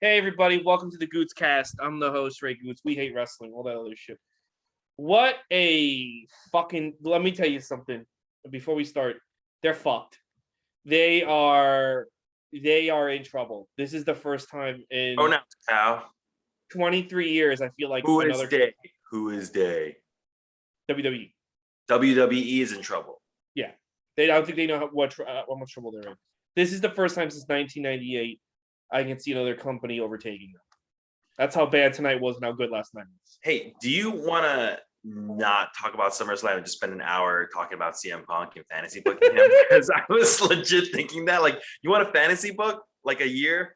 Hey everybody, welcome to the Gootz cast. I'm the host, Ray Gootz. We hate wrestling, all that other shit. What a fucking let me tell you something before we start. They're fucked. They are in trouble. This is the first time in Oh no, Al. 23 years I feel like Who is they? Who is they? WWE. WWE is in trouble. Yeah. I don't think they know how much trouble they're in. This is the first time since 1998 I can see another company overtaking them. That's how bad tonight was and how good last night was. Hey, do you want to not talk about SummerSlam and just spend an hour talking about CM Punk and fantasy booking him? Because I was legit thinking that. Like, you want a fantasy book? Like a year's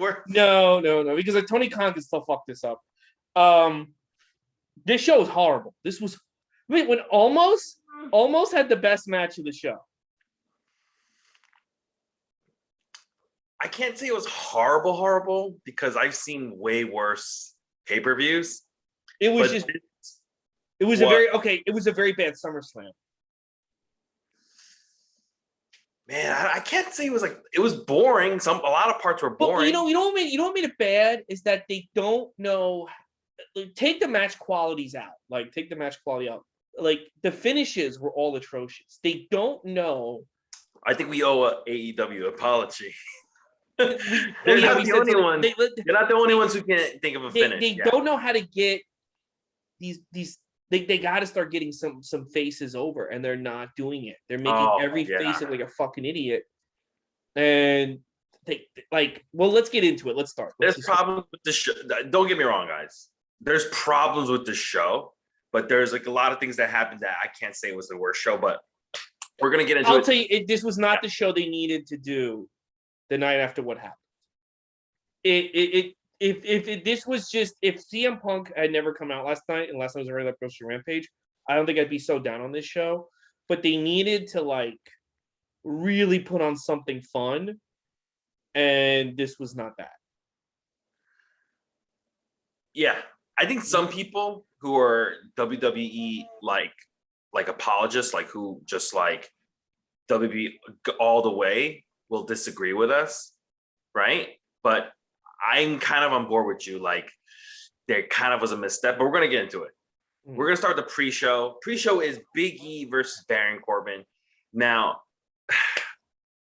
worth? No, because like Tony Khan can still fuck this up. This show was horrible. This was when almost had the best match of the show. I can't say it was horrible because I've seen way worse pay-per-views. It was a very bad SummerSlam. Man, I can't say it was boring. A lot of parts were boring. But you know what made it bad is that they don't know. Take the match qualities out. Like take the match quality out. Like the finishes were all atrocious. They don't know. I think we owe a AEW apology. They're not the only ones. They're not the only ones who can't think of a finish. They don't know how to get these. They got to start getting some faces over, and they're not doing it. They're making every face look like a fucking idiot. And let's get into it. Let's start. There's problems with the show. Don't get me wrong, guys. There's problems with the show, but there's like a lot of things that happened that I can't say was the worst show. But we're gonna get into it. I'll tell you, this was not the show they needed to do the night after what happened. If this was just if CM Punk had never come out last night and last night was a regular Grocery Rampage, I don't think I'd be so down on this show. But they needed to really put on something fun, and this was not that. Yeah, I think some people who are WWE apologists, who just WWE all the way, will disagree with us, right? But I'm kind of on board with you. There kind of was a misstep, but we're going to get into it. We're going to start the pre-show. Pre-show is Big E versus Baron Corbin. Now,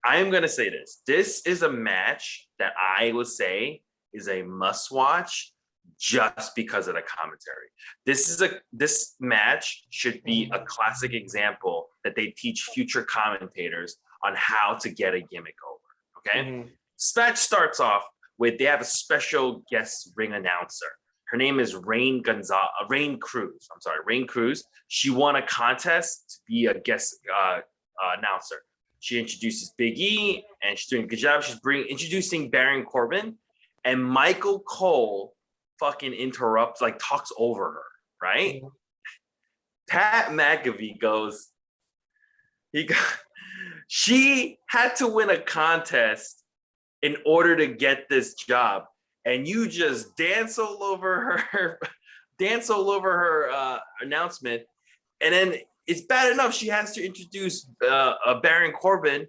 I am going to say this. This is a match that I would say is a must-watch just because of the commentary. This match should be a classic example that they teach future commentators on how to get a gimmick over. Okay? Mm-hmm. This match starts off with they have a special guest ring announcer. Her name is Rain Cruz. Rain Cruz. She won a contest to be a guest announcer. She introduces Big E, and she's doing a good job. She's introducing Baron Corbin, and Michael Cole fucking interrupts, talks over her, right? Mm-hmm. Pat McAfee goes, she had to win a contest in order to get this job, and you just dance all over her announcement, and then it's bad enough she has to introduce Baron Corbin,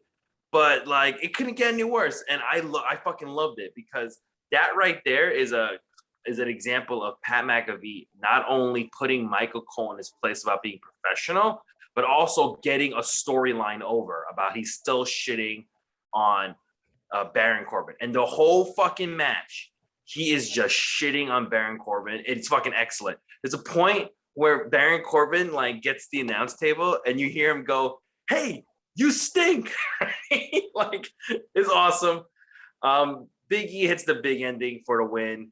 but it couldn't get any worse. And I fucking loved it because that right there is an example of Pat McAfee not only putting Michael Cole in his place about being professional, but also getting a storyline over about he's still shitting on Baron Corbin. And the whole fucking match, he is just shitting on Baron Corbin. It's fucking excellent. There's a point where Baron Corbin gets the announce table and you hear him go, "Hey, you stink." It's awesome. Big E hits the big ending for the win.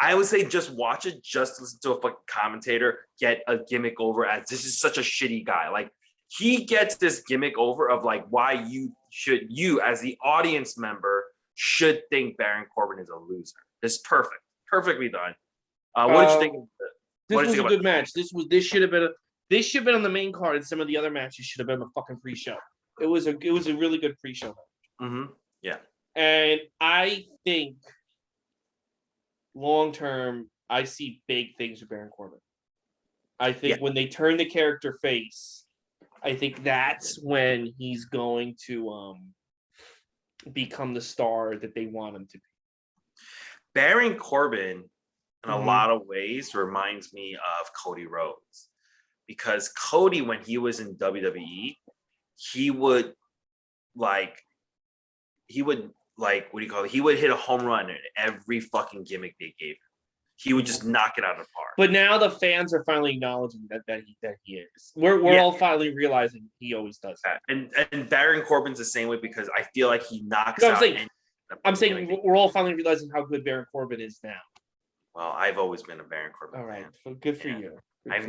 I would say just watch it, just listen to a fucking commentator get a gimmick over as this is such a shitty guy. He gets this gimmick over of why you as the audience member should think Baron Corbin is a loser. This is perfect. Perfectly done. What did you think of it? This was a good match. This should have been on the main card, and some of the other matches should have been the fucking pre-show. It was a really good pre-show. Mm-hmm. Yeah. And I think long term, I see big things with Baron Corbin. I think when they turn the character face, I think that's when he's going to become the star that they want him to be. Baron Corbin, in a Mhm. lot of ways, reminds me of Cody Rhodes, because Cody, when he was in WWE, he would like what do you call it? He would hit a home run in every fucking gimmick they gave him. He would just knock it out of the park. But now the fans are finally acknowledging that he is. We're all finally realizing he always does that. And Baron Corbin's the same way, because I feel like he knocks No, out. I'm saying we're all finally realizing how good Baron Corbin is now. Well, I've always been a Baron Corbin all right, fan. so good for you. I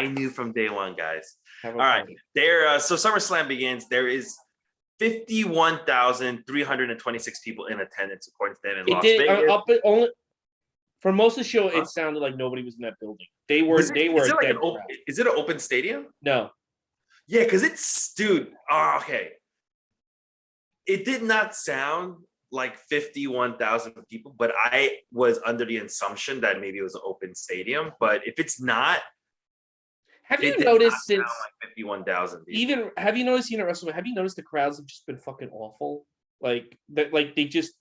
knew from day one, guys. All right, there. So SummerSlam begins. There is 51,326 people in attendance, according to them, in Las Vegas. For most of the show, it sounded like nobody was in that building. They were. Is it an open stadium? No. Yeah, because it's, dude. Oh, okay. It did not sound like 51,000 people, but I was under the assumption that maybe it was an open stadium. But if it's not, have you noticed since like 51,000 people? Even have you noticed at WrestleMania? Have you noticed the crowds have just been fucking awful? Like that, like they just.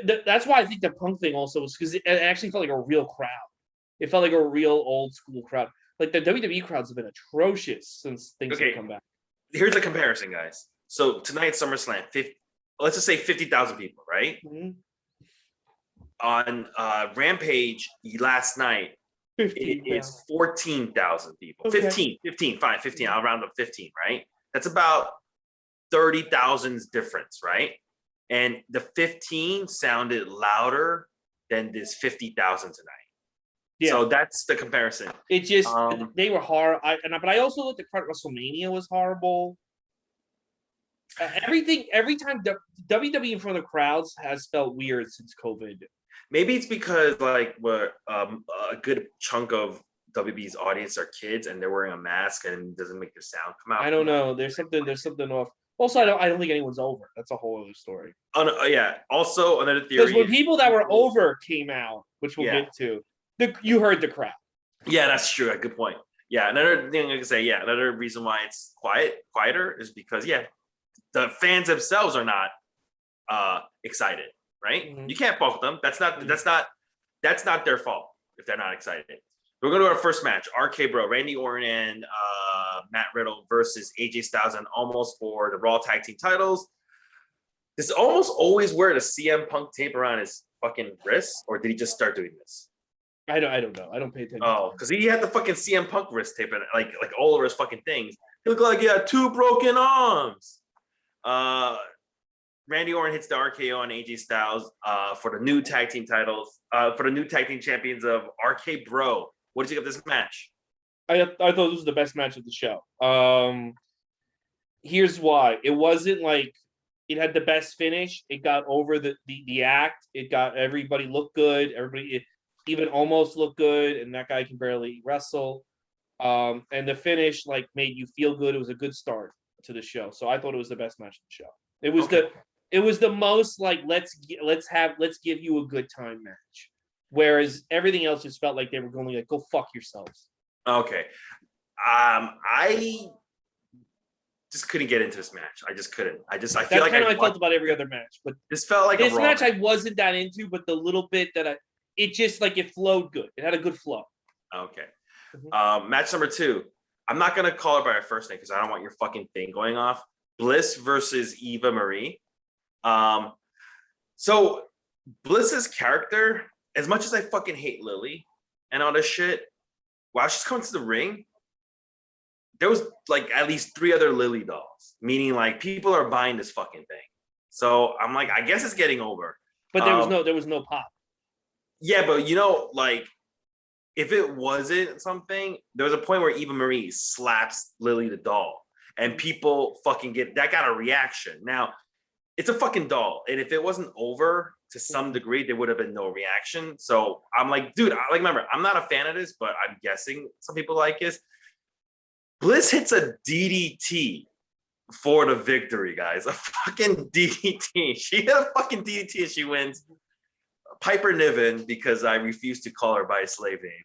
That's why I think the Punk thing also was, because it actually felt like a real crowd. It felt like a real old school crowd. Like the WWE crowds have been atrocious since things have come back. Here's a comparison, guys. So tonight, SummerSlam, let's just say 50,000 people, right? Mm-hmm. On Rampage last night, it is 14,000 people. Okay. 15, fine, 15. I'll round up 15, right? That's about 30,000's difference, right? And the 15 sounded louder than this 50,000 tonight. Yeah. So that's the comparison. It just they were horrible. But I also looked at WrestleMania was horrible. Every time WWE in front of the crowds has felt weird since COVID. Maybe it's because like a good chunk of WWE's audience are kids and they're wearing a mask and it doesn't make their sound come out. I don't know. There's something off. Also, I don't think anyone's over. That's a whole other story. Yeah. Also, another theory. Because when people that were over came out, which we'll get to, you heard the crowd. Yeah, that's true. Good point. Yeah, another thing I can say. Yeah, another reason why it's quieter is because the fans themselves are not excited. Right? Mm-hmm. You can't fault them. That's not their fault if they're not excited. We're going to our first match. RK Bro, Randy Orton and Matt Riddle versus AJ Styles and Almost for the Raw Tag Team titles. Does Almost always wear the CM Punk tape around his fucking wrist, or did he just start doing this? I don't know. I don't pay attention. Oh, because he had the fucking CM Punk wrist tape and like all over his fucking things. He looked like he had 2 broken arms. Randy Orton hits the RKO on AJ Styles for the new tag team titles, for the new tag team champions of RK Bro. What did you think of this match? I thought this was the best match of the show. Here's why. It wasn't like it had the best finish. It got over the act. It got everybody look good. Everybody even Almost looked good, and that guy can barely wrestle. And the finish like made you feel good. It was a good start to the show. So I thought it was the best match of the show. It was the most like let's give you a good time match. Whereas everything else just felt like they were going like, go fuck yourselves. Okay. I just couldn't get into this match. I just couldn't. I feel like that's kind of how I felt about every other match. But this felt like this match I wasn't that into, but the little bit that it just like it flowed good. It had a good flow. Okay. Mm-hmm. Match number 2. I'm not gonna call it by her first name because I don't want your fucking thing going off. Bliss versus Eva Marie. So Bliss's character, as much as I fucking hate Lily and all this shit, while she's coming to the ring, there was like at least 3 other Lily dolls, meaning like people are buying this fucking thing. So I'm like, I guess it's getting over. But there was no pop. Yeah, but like if it wasn't something, there was a point where Eva Marie slaps Lily the doll, and people fucking got a reaction. Now, it's a fucking doll, and if it wasn't over to some degree, there would have been no reaction. So I'm like, dude, remember, I'm not a fan of this, but I'm guessing some people like this. Bliss hits a DDT for the victory, guys. A fucking DDT. She hit a fucking DDT and she wins. Piper Niven, because I refuse to call her by a slave name.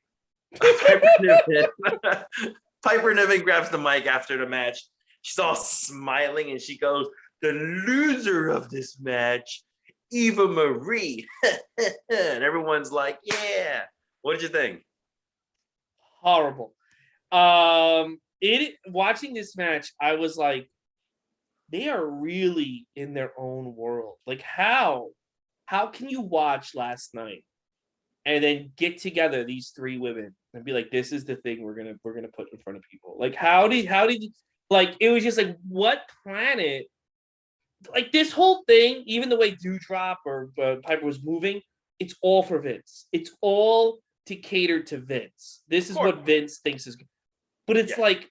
Piper Niven grabs the mic after the match. She's all smiling and she goes, "The loser of this match Eva Marie. And everyone's like, yeah. What did you think? Horrible. Watching this match, I was like, they are really in their own world. Like, how can you watch last night and then get together these three women and be like, this is the thing we're gonna put in front of people? Like, how did like, it was just like, what planet? Like, this whole thing, even the way Dewdrop or Piper was moving, it's all for Vince. It's all to cater to Vince. This is what Vince thinks is good. But it's like,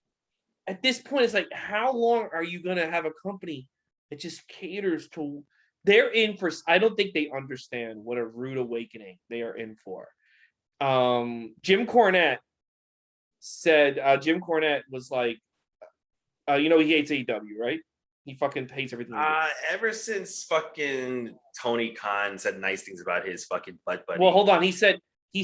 at this point, it's like, how long are you gonna have a company that just caters to? They're in for. I don't think they understand what a rude awakening they are in for. Jim Cornette said. Jim Cornette was like, he hates AEW, right? He fucking hates everything. Ever since fucking Tony Khan said nice things about his fucking butt buddy. Well, hold on. He said they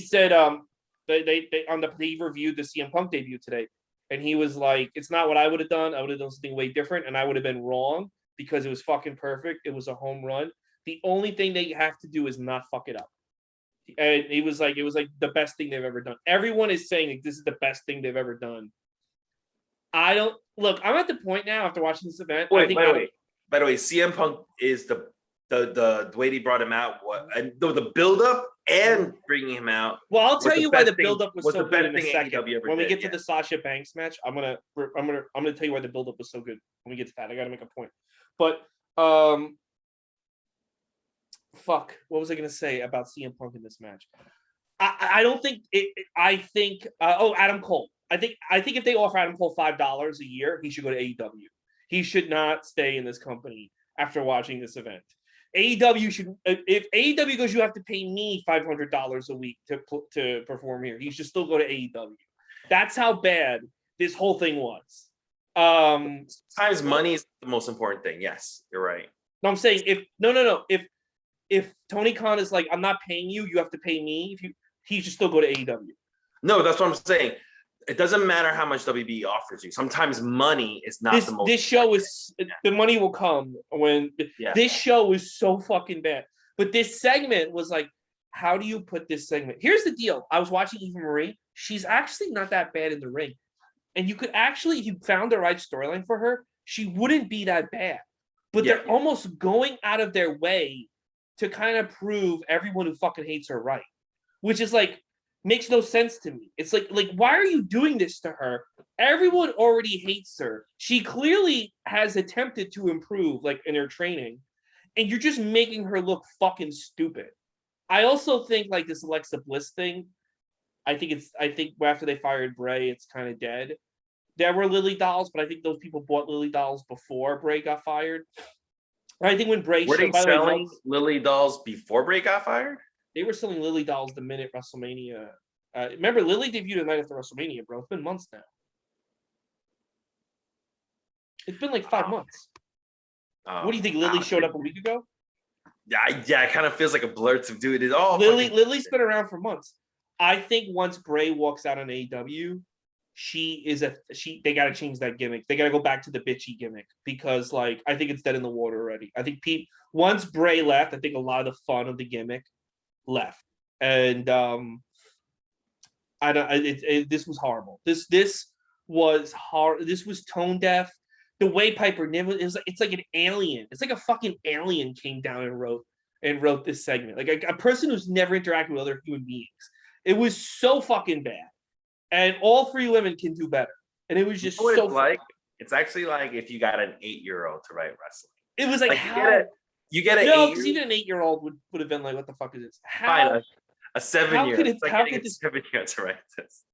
reviewed the CM Punk debut today. And he was like, it's not what I would have done. I would have done something way different, and I would have been wrong because it was fucking perfect. It was a home run. The only thing they have to do is not fuck it up. And it was like the best thing they've ever done. Everyone is saying like, this is the best thing they've ever done. I'm at the point now after watching this event. By the way, CM Punk is the way they brought him out, the build up and bringing him out. Well, I'll tell you why the build up was so good in a second. When we get to the Sasha Banks match, I'm gonna tell you why the build up was so good. When we get to that, I gotta make a point. But what was I gonna say about CM Punk in this match? I don't think it. I think Adam Cole. I think if they offer Adam Cole $5 a year, he should go to AEW. He should not stay in this company after watching this event. AEW should. If AEW goes, you have to pay me $500 a week to perform here. He should still go to AEW. That's how bad this whole thing was. Sometimes money is the most important thing. Yes, you're right. No, I'm saying if Tony Khan is like, I'm not paying you, you have to pay me. He should still go to AEW. No, that's what I'm saying. It doesn't matter how much WB offers you. Sometimes money is not the most. This show is the money will come when this show is so fucking bad. But this segment was like, how do you put this segment? Here's the deal. I was watching Eva Marie. She's actually not that bad in the ring. And you could actually, if you found the right storyline for her, she wouldn't be that bad. But they're almost going out of their way to kind of prove everyone who fucking hates her right. Which is like, makes no sense to me. It's like why are you doing this to her? Everyone already hates her. She clearly has attempted to improve, like in her training, and you're just making her look fucking stupid. I also think like this Alexa Bliss thing. I think after they fired Bray, it's kind of dead. There were Lily dolls, but I think those people bought Lily dolls before Bray got fired. I think when Bray were they selling Lily dolls before Bray got fired? They were selling Lily dolls the minute WrestleMania. Remember, Lily debuted the night after WrestleMania, bro. It's been months now. It's been like 5 months. What do you think? Lily showed up a week ago? Yeah. It kind of feels like a blur to do it. Lily's been around for months. I think once Bray walks out on AEW, they got to change that gimmick. They got to go back to the bitchy gimmick because, like, I think it's dead in the water already. I think once Bray left, I think a lot of the fun of the gimmick left, and this was horrible. This was hard. This was tone deaf. The way Piper Niven is, it's like an alien. It's like a fucking alien came down and wrote this segment. Like a person who's never interacted with other human beings. It was so fucking bad, and all three women can do better. And it was just so like. It's actually like if you got an 8-year-old to write wrestling. It was like how. You get an because even an 8-year-old would have been like, "What the fuck is this?" How a 7-year-old? How could this 7-year-old to write this?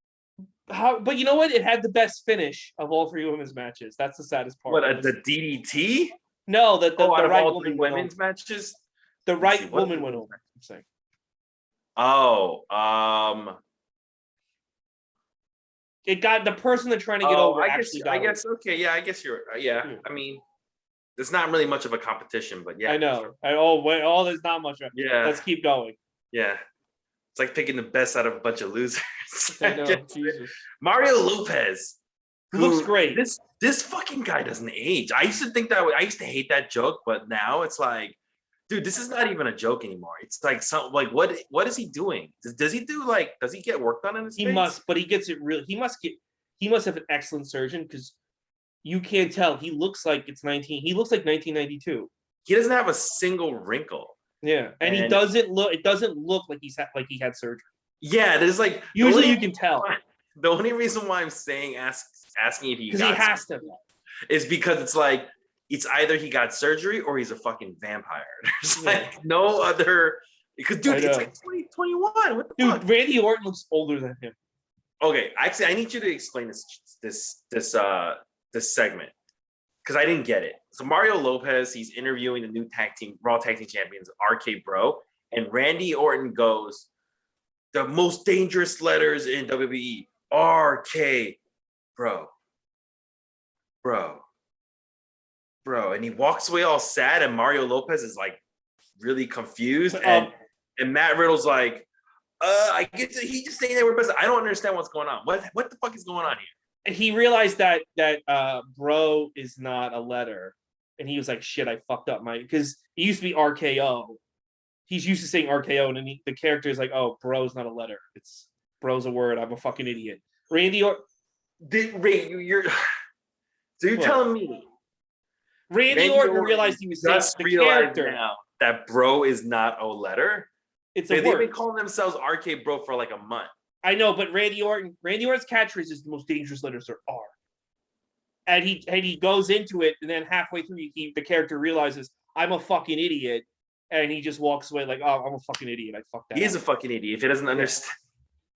But you know what? It had the best finish of all three women's matches. That's the saddest part. What, the DDT? No, the right all three women's matches. The right woman went over. I'm saying. It got the person they're trying to get over. I guess. Okay. Yeah. I guess you're. Yeah. I mean. There's not really much of a competition, but yeah. I know. There's not much. Yeah. Let's keep going. Yeah. It's like picking the best out of a bunch of losers. I know, Jesus. Mario Lopez. Looks great. This fucking guy doesn't age. I used to hate that joke, but now it's like, dude, this is not even a joke anymore. It's like what is he doing? Does he do does he get work done in his He face? must, but he gets it real. He must have an excellent surgeon because you can't tell. He looks like it's 19. He looks like 1992. He doesn't have a single wrinkle. Yeah, and he doesn't look. It doesn't look like he had surgery. Yeah, there's like usually you can tell. The only reason why I'm saying asking if he has to is because it's like it's either he got surgery or he's a fucking vampire. There's like no other because dude, it's like 2021. What the fuck? Randy Orton looks older than him. Okay, actually, I need you to explain this segment because I didn't get it. So Mario Lopez, he's interviewing the new Raw Tag Team Champions, RK Bro, and Randy Orton goes, "The most dangerous letters in WWE, RK Bro, and he walks away all sad, and Mario Lopez is like really confused, and Matt Riddle's like, I get to he just saying that we're best. I don't understand what's going on. What the fuck is going on here? He realized that bro is not a letter, and he was like, shit, I fucked up because it used to be RKO. He's used to saying RKO, and then the character is like, oh, bro's not a letter. It's bro's a word. I'm a fucking idiot. Randy Orton. So you're telling me Randy Orton realized he was saying the character now that bro is not a letter? It's a word. They've been calling themselves RK Bro for like a month. I know, but Randy Orton's catchphrase is the most dangerous letters there are. And he goes into it, and then halfway through, the character realizes I'm a fucking idiot, and he just walks away like, oh, I'm a fucking idiot. I fucked that. He is a fucking idiot if he doesn't understand.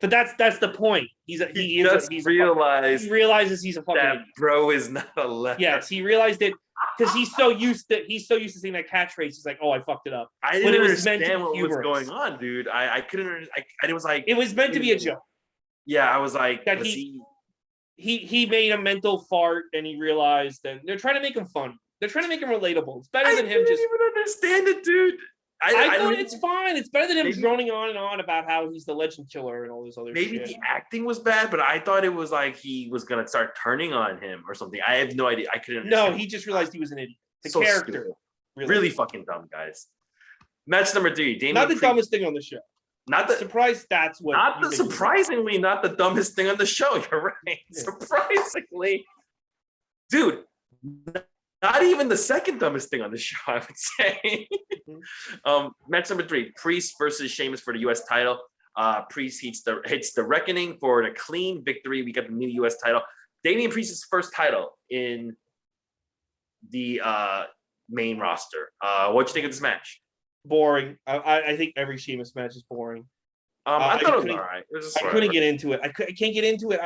But that's the point. He realizes he's a fucking idiot. Bro is not a letter. Yes, he realized it because he's so used to saying that catchphrase. He's like, oh, I fucked it up. I didn't understand what was going on, dude. I couldn't. It was like it was meant to be a joke. Yeah, I was like that he made a mental fart and he realized, and they're trying to make him fun. They're trying to make him relatable. It's better than him just. I didn't even understand it, dude. I thought it's fine. It's better than him droning on and on about how he's the legend killer and all this other shit. Maybe the acting was bad, but I thought it was like he was gonna start turning on him or something. I have no idea. I couldn't understand. No, he just realized he was an idiot. The character. Really fucking dumb, guys. Match number 3. Not the dumbest thing on the show. Not the surprised that's what. Surprisingly, not the dumbest thing on the show. You're right. Yeah. Surprisingly, dude. Not even the second dumbest thing on the show, I would say. Match number 3, Priest versus Sheamus for the U.S. title. Priest hits the Reckoning for the clean victory. We got the new U.S. title. Damian Priest's first title in the main roster. What'd you think of this match? Boring. I think every Sheamus match is boring. I thought it was all right. I couldn't get into it. I can't get into it.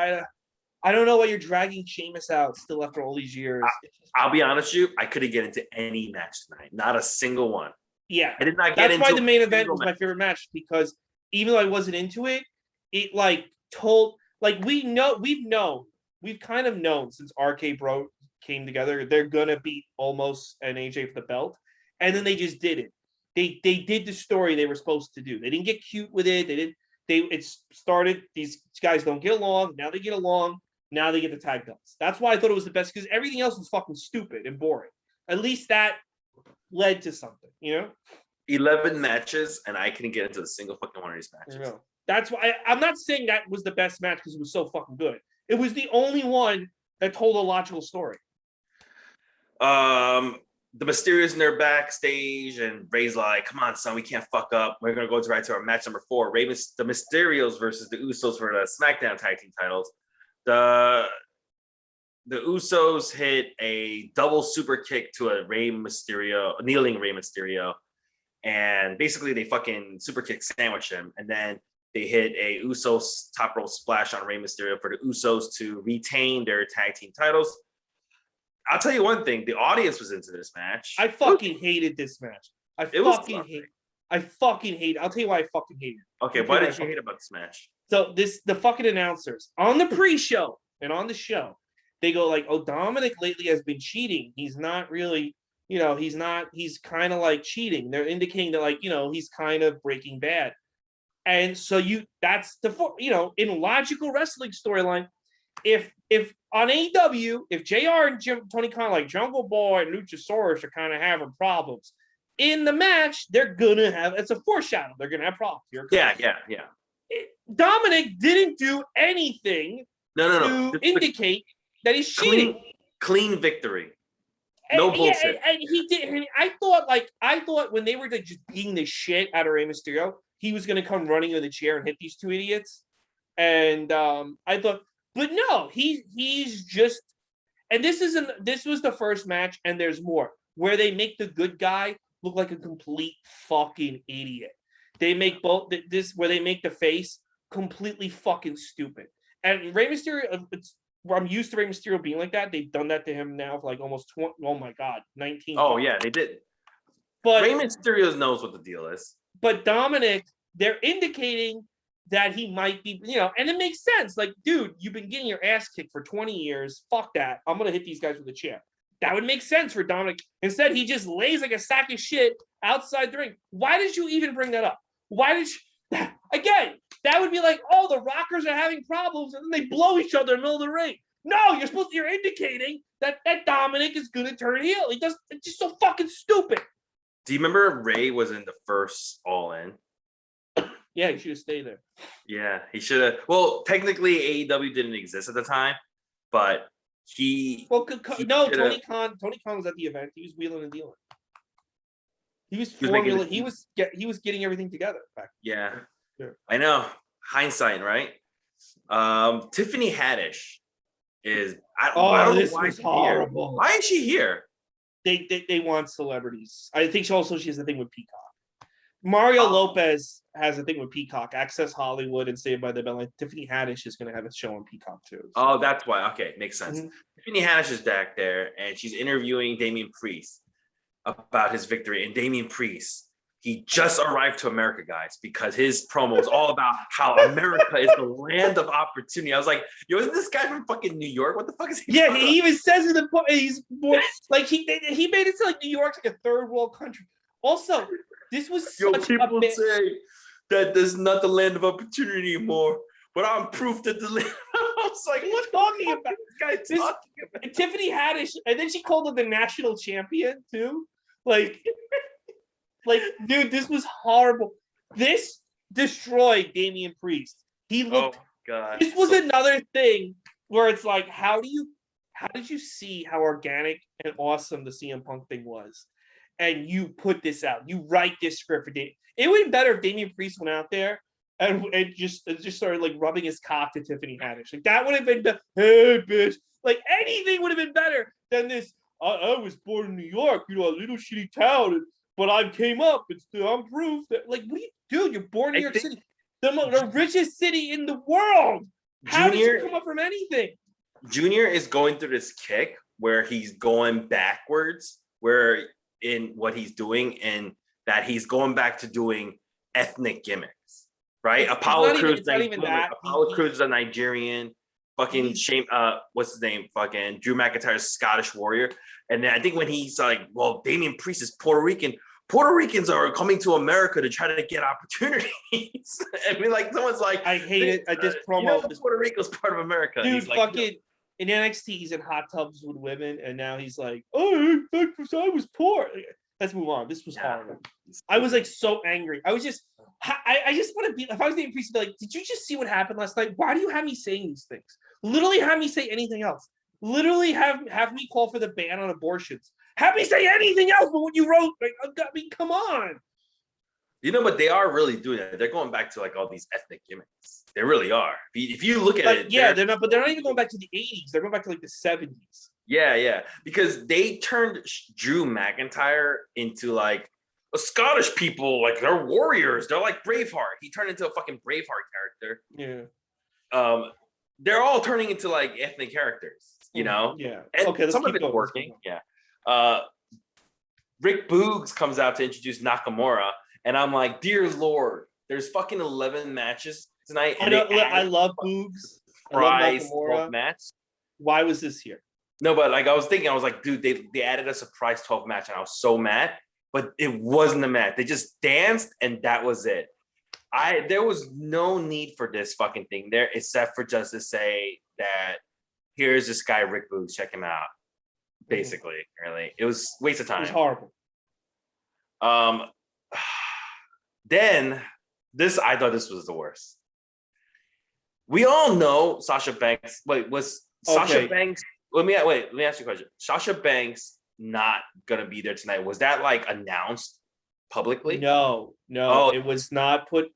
I don't know why you're dragging Sheamus out still after all these years. I'll be honest with you, I couldn't get into any match tonight. Not a single one. Yeah. I did not get into. That's why the main event was my favorite match, because even though I wasn't into it, it we've kind of known since RK Bro came together, they're gonna beat Omos and AJ for the belt. And then they just did it. They did the story they were supposed to do. They didn't get cute with it. It started, these guys don't get along. Now they get along. Now they get the tag belts. That's why I thought it was the best, because everything else was fucking stupid and boring. At least that led to something, 11 matches, and I couldn't get into a single fucking one of these matches. That's why I'm not saying that was the best match because it was so fucking good. It was the only one that told a logical story. The Mysterios in their backstage, and Ray's like, "Come on, son, we can't fuck up. We're gonna go right to our match number 4. The Mysterios versus the Usos for the SmackDown Tag Team titles." The Usos hit a double super kick to a kneeling Rey Mysterio, and basically they fucking super kick sandwich him, and then they hit a Usos top rope splash on Rey Mysterio for the Usos to retain their tag team titles. I'll tell you one thing: the audience was into this match. I fucking hated this match. I fucking hate it. I'll tell you why I fucking hate it. Okay, why did you hate about this match? So the fucking announcers on the pre-show and on the show, they go like, "Oh, Dominic lately has been cheating. He's not really, he's kind of like cheating." They're indicating that he's kind of Breaking Bad. And so that's in logical wrestling storyline, if on AEW, if JR and Tony Khan, like Jungle Boy and Luchasaurus, are kind of having problems, in the match, they're gonna have it's a foreshadow. They're gonna have problems. Yeah. Dominic didn't do anything No. to indicate that he's cheating. Clean victory. No bullshit. And he did. And I thought when they were like just beating the shit out of Rey Mysterio, he was gonna come running in the chair and hit these two idiots. And I thought, but no, he's just. And this was the first match, and there's more where they make the good guy look like a complete fucking idiot. They make both this where they make the face completely fucking stupid. And Rey Mysterio, I'm used to Rey Mysterio being like that. They've done that to him now for like almost 20. Oh my god, 19. Oh yeah, they did. But Rey Mysterio knows what the deal is. But Dominic, they're indicating that he might be, and it makes sense. Like, dude, you've been getting your ass kicked for 20 years. Fuck that. I'm gonna hit these guys with a chair. That would make sense for Dominic. Instead, he just lays like a sack of shit outside the ring. Why did you even bring that up? Why did you? Again, that would be like, oh, the Rockers are having problems, and then they blow each other in the middle of the ring. No, you're indicating that Dominic is gonna turn heel. It's just so fucking stupid. Do you remember Ray was in the first All In? Yeah, he should have stayed there. Yeah, he should have. Well, technically AEW didn't exist at the time, but Tony Khan was at the event. He was wheeling and dealing. He was getting everything together. Yeah, I know. Hindsight, right? Tiffany Haddish is. I don't know why she's horrible. Here. Why is she here? They want celebrities. I think she has a thing with Peacock. Mario Lopez has a thing with Peacock, Access Hollywood, and Saved by the Bell. And Tiffany Haddish is going to have a show on Peacock too. So. Oh, that's why. Okay, makes sense. Mm-hmm. Tiffany Haddish is back there, and she's interviewing Damian Priest about his victory. And Damian Priest, he just arrived to America, guys, because his promo is all about how America is the land of opportunity. I was like, yo, isn't this guy from fucking New York? What the fuck is he? Yeah, he even says in the he's more like he made it to like New York's like a third world country. Also, this was people say that there's not the land of opportunity anymore, but I'm proof that the land. I was like, what talking about? This guy talking about? Tiffany Haddish, and then she called him the national champion too. Like, dude, this was horrible. This destroyed Damian Priest. He looked. Oh God. This was another thing where it's like, how did you see how organic and awesome the CM Punk thing was? And you put this out. You write this script for Damian. It would have been better if Damian Priest went out there and just started like rubbing his cock to Tiffany Haddish. Like that would have been hey bitch. Like anything would have been better than this. I was born in New York, a little shitty town, but I came up and still I'm proof that like what do you do? You're born in New York City, the richest city in the world. How did you come up from anything? Junior is going through this kick where he's going backwards, where in what he's doing, and that he's going back to doing ethnic gimmicks, right? Apollo Crews is a Nigerian. Fucking shame. What's his name? Fucking Drew McIntyre's Scottish warrior. And then I think when he's like, well, Damian Priest is Puerto Rican. Puerto Ricans are coming to America to try to get opportunities. I mean, like someone's like, I hate it. I just promo. Puerto Rico's part of America. Dude, he's like, fucking. In NXT, he's in hot tubs with women, and now he's like, "Oh, I was poor." Let's move on. This was horrible. I was like so angry. I just want to be. If I was Damian Priest, I'd be like, "Did you just see what happened last night? Why do you have me saying these things? Literally, have me say anything else. Literally, have me call for the ban on abortions. Have me say anything else but what you wrote. Like, I mean, come on." But they are really doing it. They're going back to like all these ethnic gimmicks. They really are. If you look at it, they're not. But they're not even going back to the 80s. They're going back to like the 70s. Yeah, because they turned Drew McIntyre into like a Scottish people. Like they're warriors. They're like Braveheart. He turned into a fucking Braveheart character. Yeah. They're all turning into like ethnic characters. Yeah. And okay. Some of it's working. Yeah. Rick Boogs comes out to introduce Nakamura. And I'm like, dear Lord, there's fucking 11 matches tonight. And I love Boogs. Surprise match. Why was this here? No, but like I was like, dude, they added a surprise 12 match, and I was so mad. But it wasn't a match. They just danced, and that was it. There was no need for this fucking thing there, except for just to say that here's this guy, Rick Boogs, check him out. Basically, really, it was a waste of time. It was horrible. Um, then I thought this was the worst. We all know Sasha Banks. Wait, was Sasha Banks? Let me ask you a question. Sasha Banks not gonna be there tonight. Was that like announced publicly? No, it was not put.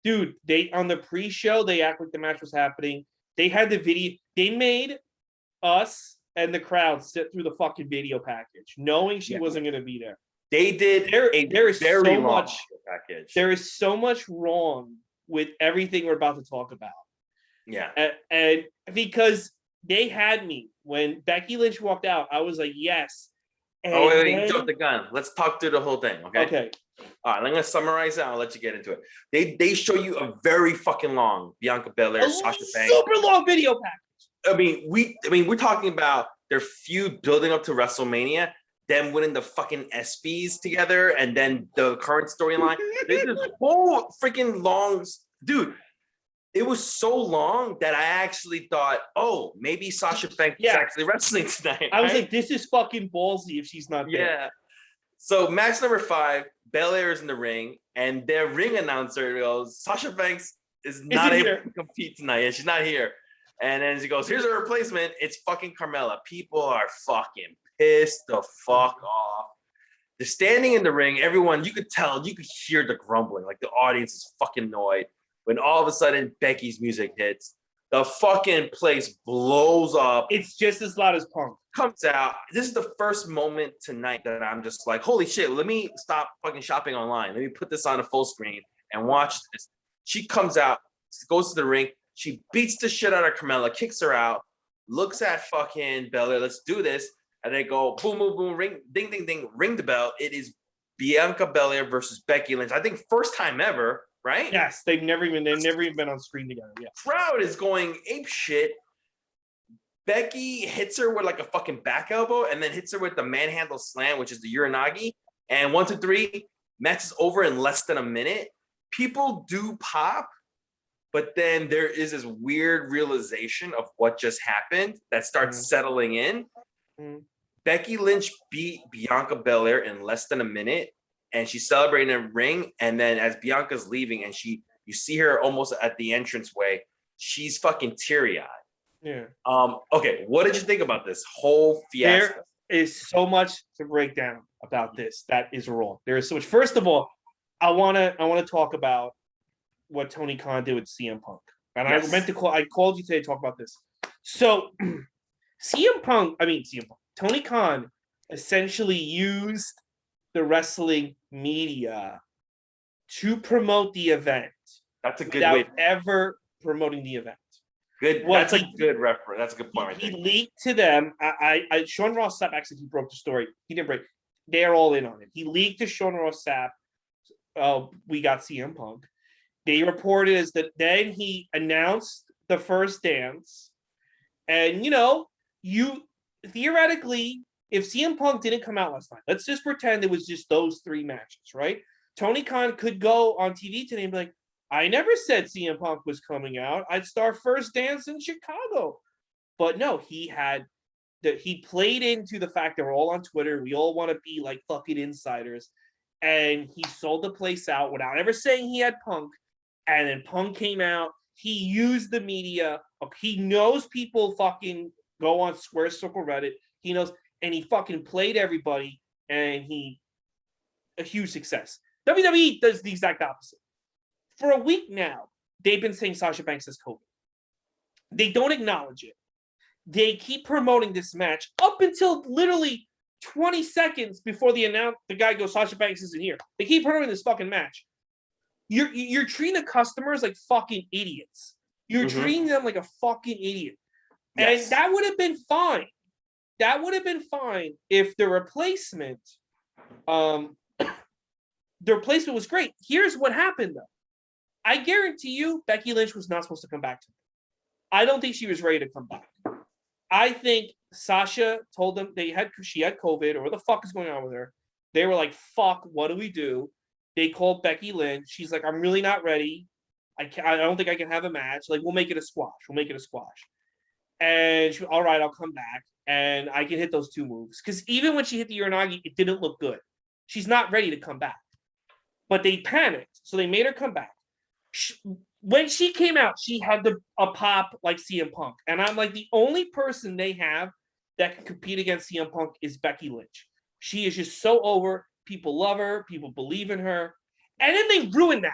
Dude, they on the pre-show they act like the match was happening. They had the video. They made us and the crowd sit through the fucking video package, knowing she wasn't gonna be there. They did. There is very so long much package. There is so much wrong with everything we're about to talk about. Yeah, and because they had me when Becky Lynch walked out, I was like, yes. And wait, you jumped the gun. Let's talk through the whole thing, okay? Okay. All right, I'm gonna summarize it. I'll let you get into it. They show you a very fucking long Bianca Belair, Sasha Banks, super long video package. We're talking about their feud building up to WrestleMania, them winning the fucking ESPYs together, and then the current storyline. There's this whole freaking long, dude. It was so long that I actually thought, oh, maybe Sasha Banks is actually wrestling tonight. I was like, this is fucking ballsy if she's not there. Yeah. So match number 5, Belair is in the ring, and their ring announcer goes, Sasha Banks is not able to compete tonight, and she's not here. And then she goes, here's her replacement. It's fucking Carmella. People are fucking pissed the fuck off. They're standing in the ring. Everyone, you could hear the grumbling. Like the audience is fucking annoyed. When all of a sudden Becky's music hits, the fucking place blows up. It's just as loud as Punk. Comes out. This is the first moment tonight that I'm just like, holy shit, let me stop fucking shopping online. Let me put this on a full screen and watch this. She comes out, goes to the ring. She beats the shit out of Carmella, kicks her out, looks at fucking Belair, let's do this. And they go boom, boom, boom, ring, ding, ding, ding, ring the bell. It is Bianca Belair versus Becky Lynch. I think first time ever, right? Yes, they've never even been on screen together. Yeah. Crowd is going ape shit. Becky hits her with like a fucking back elbow and then hits her with the manhandle slam, which is the Uranagi. And 1, 2, 3, match is over in less than a minute. People do pop, but then there is this weird realization of what just happened that starts settling in. Becky Lynch beat Bianca Belair in less than a minute, and she's celebrating a ring. And then as Bianca's leaving, and you see her almost at the entranceway, she's fucking teary-eyed. Yeah. Okay, what did you think about this whole fiasco? There is so much to break down about this that is wrong. There is so much. First of all, I wanna talk about what Tony Khan did with CM Punk. And yes. I called you today to talk about this. So Tony Khan essentially used the wrestling media to promote the event. That's a good way. Ever promoting the event. Good. That's a good reference. That's a good point. He leaked to them. Sean Ross Sapp actually he broke the story. He didn't break. They're all in on it. He leaked to Sean Ross Sapp. We got CM Punk. They reported is that then he announced the first dance, and you theoretically, if CM Punk didn't come out last night, let's just pretend it was just those 3 matches, right? Tony Khan could go on TV today and be like, I never said CM Punk was coming out. I'd start first dance in Chicago. But no, he played into the fact that we're all on Twitter. We all want to be like fucking insiders. And he sold the place out without ever saying he had Punk. And then Punk came out. He used the media. He knows people fucking go on Square Circle Reddit. He knows, and he fucking played everybody, and a huge success. WWE does the exact opposite. For a week now, they've been saying Sasha Banks has COVID. They don't acknowledge it. They keep promoting this match up until literally 20 seconds before the guy goes, Sasha Banks isn't here. They keep promoting this fucking match. You're treating the customers like fucking idiots. You're treating them like a fucking idiot. Yes. And that would have been fine. That would have been fine if the replacement was great. Here's what happened, though. I guarantee you Becky Lynch was not supposed to come back to me. I don't think she was ready to come back. I think Sasha told them she had COVID or what the fuck is going on with her. They were like, fuck, what do we do? They called Becky Lynch. She's like, I'm really not ready. I don't think I can have a match. Like, we'll make it a squash. And she, all right, I'll come back and I can hit those 2 moves. Because even when she hit the Uranagi, it didn't look good. She's not ready to come back. But they panicked, so they made her come back. When she came out, she had a pop like CM Punk. And I'm like, the only person they have that can compete against CM Punk is Becky Lynch. She is just so over. People love her. People believe in her. And then they ruined that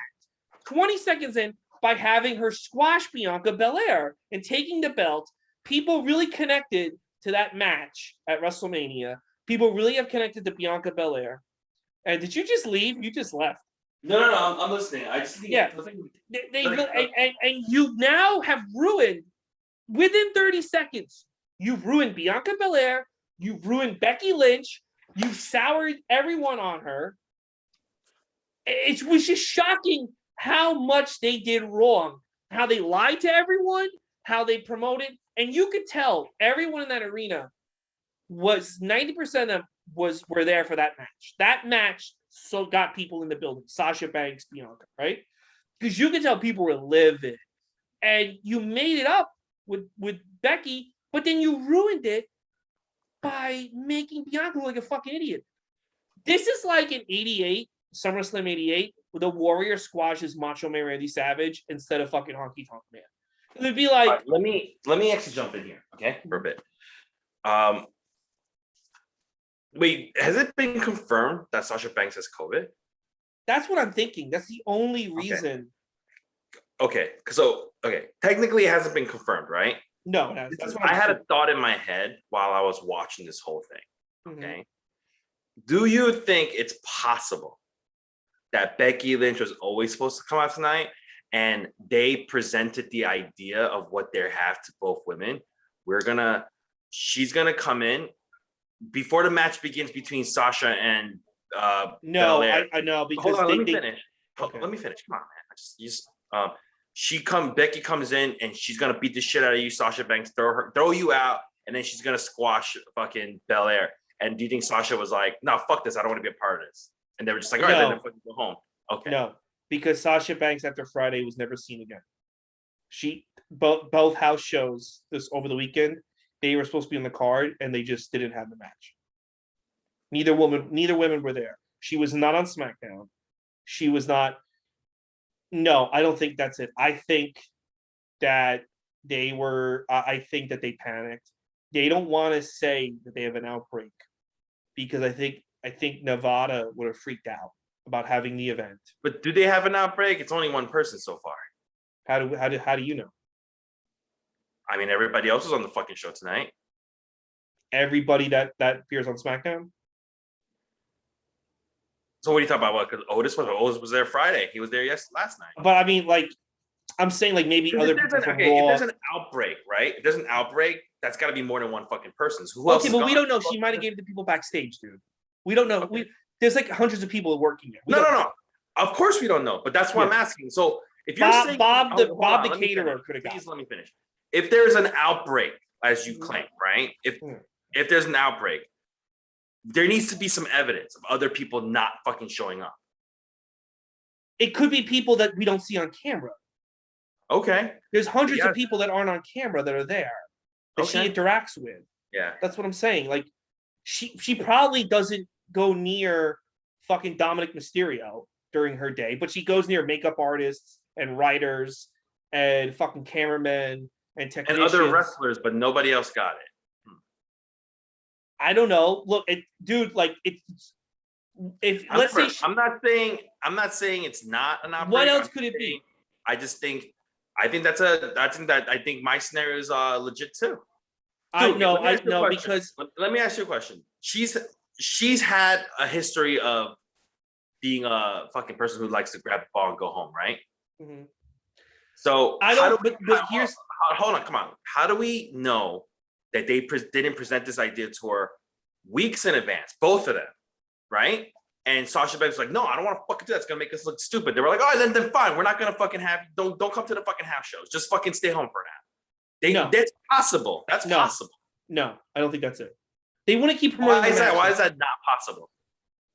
20 seconds in by having her squash Bianca Belair and taking the belt. People really connected to that match at WrestleMania. People really have connected to Bianca Belair. And did you just leave? You just left. No. I'm listening. I just think. Yeah. And you now have ruined, within 30 seconds, you've ruined Bianca Belair. You've ruined Becky Lynch. You've soured everyone on her. It was just shocking how much they did wrong, how they lied to everyone, how they promoted. And you could tell everyone in that arena was 90% of them were there for that match. That match got people in the building. Sasha Banks, Bianca, right? Because you could tell people were livid. And you made it up with Becky, but then you ruined it by making Bianca look like a fucking idiot. This is like an 88, SummerSlam 88, where the Warrior squashes Macho Man Randy Savage instead of fucking Honky Tonk Man. It would be like... Right, let me actually jump in here, okay, for a bit. Wait, has it been confirmed that Sasha Banks has COVID? That's what I'm thinking. That's the only reason. Okay, so technically it hasn't been confirmed, right? No, that's what I had a thought in my head while I was watching this whole thing. Okay, do you think it's possible that Becky Lynch was always supposed to come out tonight, and they presented the idea of what they have to both women? She's gonna come in before the match begins between Sasha and no, I know, because hold on, let me finish. Okay. Let me finish. Come on, man. Becky comes in and she's gonna beat the shit out of you, Sasha Banks, throw you out, and then she's gonna squash fucking Belair. And do you think Sasha was like, no, fuck this, I don't want to be a part of this? And they were just like, all right, then fucking go home. Okay. No, because Sasha Banks after Friday was never seen again. Both house shows this over the weekend, they were supposed to be on the card and they just didn't have the match. Neither women were there. She was not on SmackDown. She was not. No, I don't think that's it. I think that they were. I think that they panicked. They don't want to say that they have an outbreak because I think Nevada would have freaked out about having the event. But do they have an outbreak? It's only one person so far. How do you know? I mean, everybody else was on the fucking show tonight. Everybody that appears on SmackDown. So what are you talking about? What? Because Otis was there Friday. He was there last night. But I mean, like, I'm saying, like, maybe other people from Raw. If there's an outbreak, right? If there's an outbreak, that's got to be more than one fucking person. So who else? Okay, but we don't know. She might have gave it to people backstage, dude. We don't know. Okay. There's like hundreds of people working there. No. Of course we don't know, but that's why I'm asking. So if you're saying Bob the caterer could have got. Please let me finish. If there's an outbreak, as you claim, right? If there's an outbreak, there needs to be some evidence of other people not fucking showing up. It could be people that we don't see on camera. Okay. There's hundreds of people that aren't on camera that are there that she interacts with. Yeah. That's what I'm saying. Like, she probably doesn't go near fucking Dominic Mysterio during her day, but she goes near makeup artists and writers and fucking cameramen and technicians. And other wrestlers, but nobody else got it. I don't know. Look, dude, like, let's say I'm not saying it's not an outbreak. What else could it be? I think my scenario is legit too. I know because let me ask you a question. She's had a history of being a fucking person who likes to grab the ball and go home, right? Mm-hmm. So hold on, come on. How do we know that they didn't present this idea to her weeks in advance, both of them, right? And Sasha Banks was like, no, I don't want to fucking do that. It's gonna make us look stupid. They were like, oh, then fine. We're not gonna fucking don't come to the fucking house shows. Just fucking stay home for now. That's possible. That's possible. No, I don't think that's it. They want to keep promoting. Why is that not possible?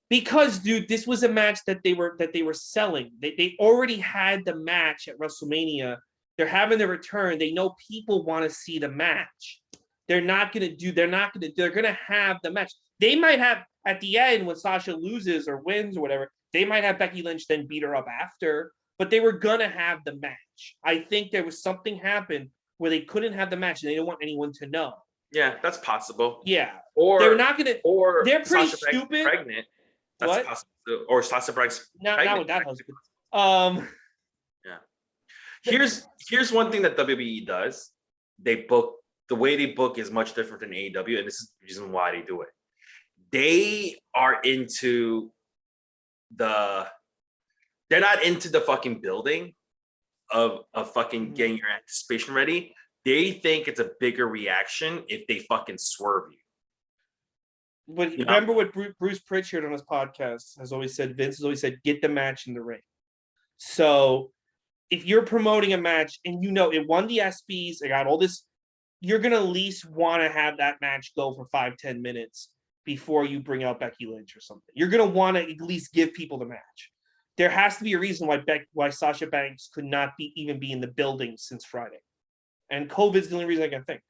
Because, dude, this was a match that they were selling. They already had the match at WrestleMania. They're having the return. They know people want to see the match. They're going to have the match. They might have, at the end when Sasha loses or wins or whatever, they might have Becky Lynch then beat her up after, but they were gonna have the match. I think there was something happened where they couldn't have the match and they didn't want anyone to know. Yeah, that's possible. Yeah. Or they're not gonna. Or they're pretty Sasha Banks stupid. pregnant. That's what? possible. Or Sasha Banks Not with that husband. Yeah. Here's one thing that WWE does. The way they book is much different than AEW, and this is the reason why they do it. They are into they're not into the fucking building of fucking getting your anticipation ready. They think it's a bigger reaction if they fucking swerve you. But remember what Bruce Pritchard on his podcast has always said, Vince has always said, get the match in the ring. So if you're promoting a match and it won the ESPYs, it got all this, you're going to at least want to have that match go for 5-10 minutes before you bring out Becky Lynch or something. You're going to want to at least give people the match. There has to be a reason why Sasha Banks could not even be in the building since Friday. And COVID's the only reason I can think.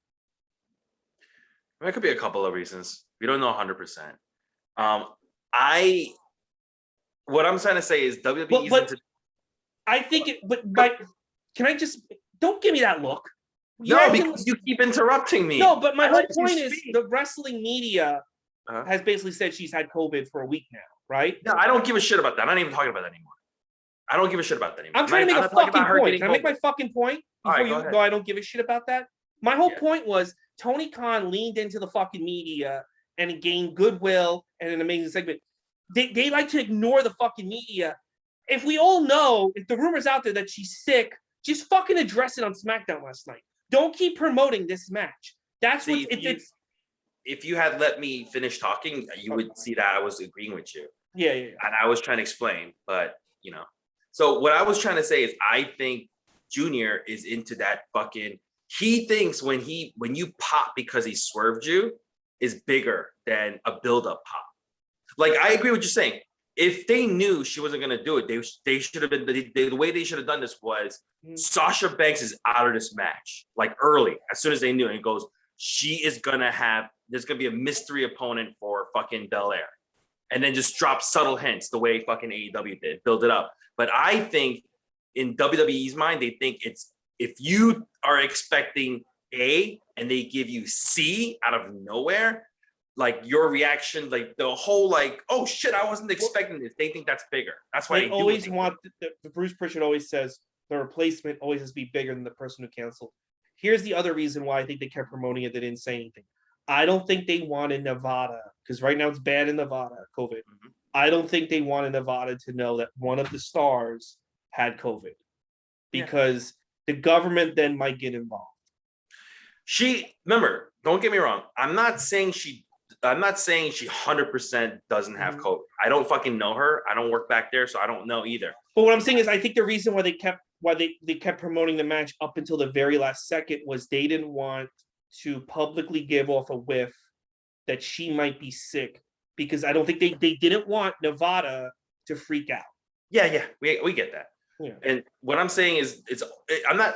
There could be a couple of reasons. We don't know 100%. What I'm trying to say is WWE. I think but can I just don't give me that look? Because you keep interrupting me. No, but my whole point is the wrestling media has basically said she's had COVID for a week now, right? No, I don't give a shit about that. I'm not even talking about that anymore. I don't give a shit about that anymore. I'm trying to make a fucking point. Can I make my fucking point before right, you go? I don't give a shit about that. My whole point was Tony Khan leaned into the fucking media and gained goodwill and an amazing segment. They like to ignore the fucking media. If we all know, if the rumor's out there that she's sick, just fucking address it on SmackDown last night. Don't keep promoting this match. That's what it's. If you had let me finish talking, you would see that I was agreeing with you. Yeah. And I was trying to explain, but So what I was trying to say is, I think Junior is into that fucking. He thinks when you pop because he swerved you is bigger than a build-up pop. Like, I agree with you saying. If they knew she wasn't gonna do it, they should have been the way they should have done this was Sasha Banks is out of this match like early as soon as they knew. And it goes, there's gonna be a mystery opponent for fucking Belair, and then just drop subtle hints the way fucking AEW did, build it up. But I think in WWE's mind, they think it's if you are expecting A and they give you C out of nowhere. Like your reaction, like the whole, like, oh shit, I wasn't expecting this. They think that's bigger. That's why they always want. The Bruce Pritchard always says the replacement always has to be bigger than the person who canceled. Here's the other reason why I think they kept promoting it. They didn't say anything. I don't think they wanted Nevada because right now it's bad in Nevada, COVID. Mm-hmm. I don't think they wanted Nevada to know that one of the stars had COVID because the government then might get involved. Remember, don't get me wrong. I'm not saying she 100% doesn't have COVID. I don't fucking know her. I don't work back there, so I don't know either. But what I'm saying is, I think the reason why they kept promoting the match up until the very last second was they didn't want to publicly give off a whiff that she might be sick, because I don't think they didn't want Nevada to freak out. Yeah, we get that. Yeah. And what I'm saying is,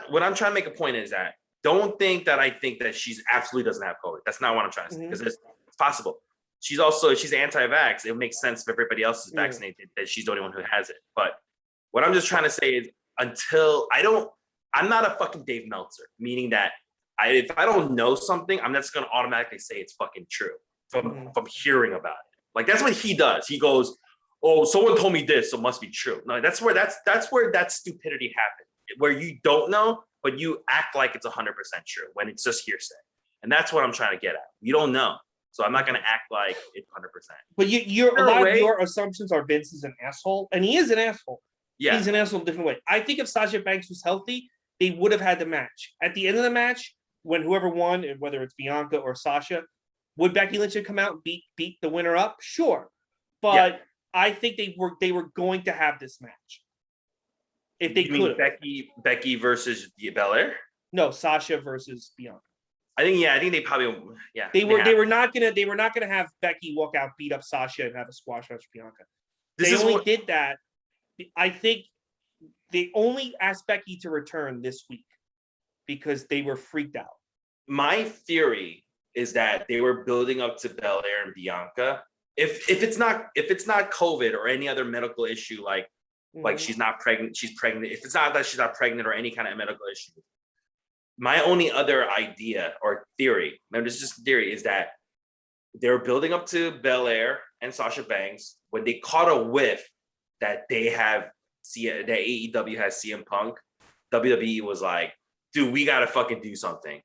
what I'm trying to make a point is that don't think that I think that she's absolutely doesn't have COVID. That's not what I'm trying to say, because it's possible. She's anti-vax. It makes sense if everybody else is vaccinated that she's the only one who has it. But what I'm just trying to say is, I'm not a fucking Dave Meltzer, meaning that if I don't know something, I'm just going to automatically say it's fucking true from hearing about it. Like, that's what he does. He goes, oh, someone told me this, so it must be true. No, that's where that stupidity happens, where you don't know, but you act like it's 100% true when it's just hearsay. And that's what I'm trying to get at. You don't know. So I'm not going to act like it's 100%. But a lot of your assumptions are Vince is an asshole, and he is an asshole. Yeah. He's an asshole in a different way. I think if Sasha Banks was healthy, they would have had the match. At the end of the match, when whoever won, whether it's Bianca or Sasha, would Becky Lynch have come out and beat the winner up? Sure. But I think they were going to have this match. If they could. Becky versus Belair? No, Sasha versus Bianca. I think they probably They were not gonna have Becky walk out, beat up Sasha, and have a squash match with Bianca. Did that. I think they only asked Becky to return this week because they were freaked out. My theory is that they were building up to Belair and Bianca if it's not COVID or any other medical issue, like she's not pregnant, she's pregnant. If it's not that she's not pregnant or any kind of medical issue, my only other idea or theory, remember this is just theory, is that they were building up to Belair and Sasha Banks when they caught a whiff that they have that AEW has CM Punk. WWE was like, dude, we gotta fucking do something.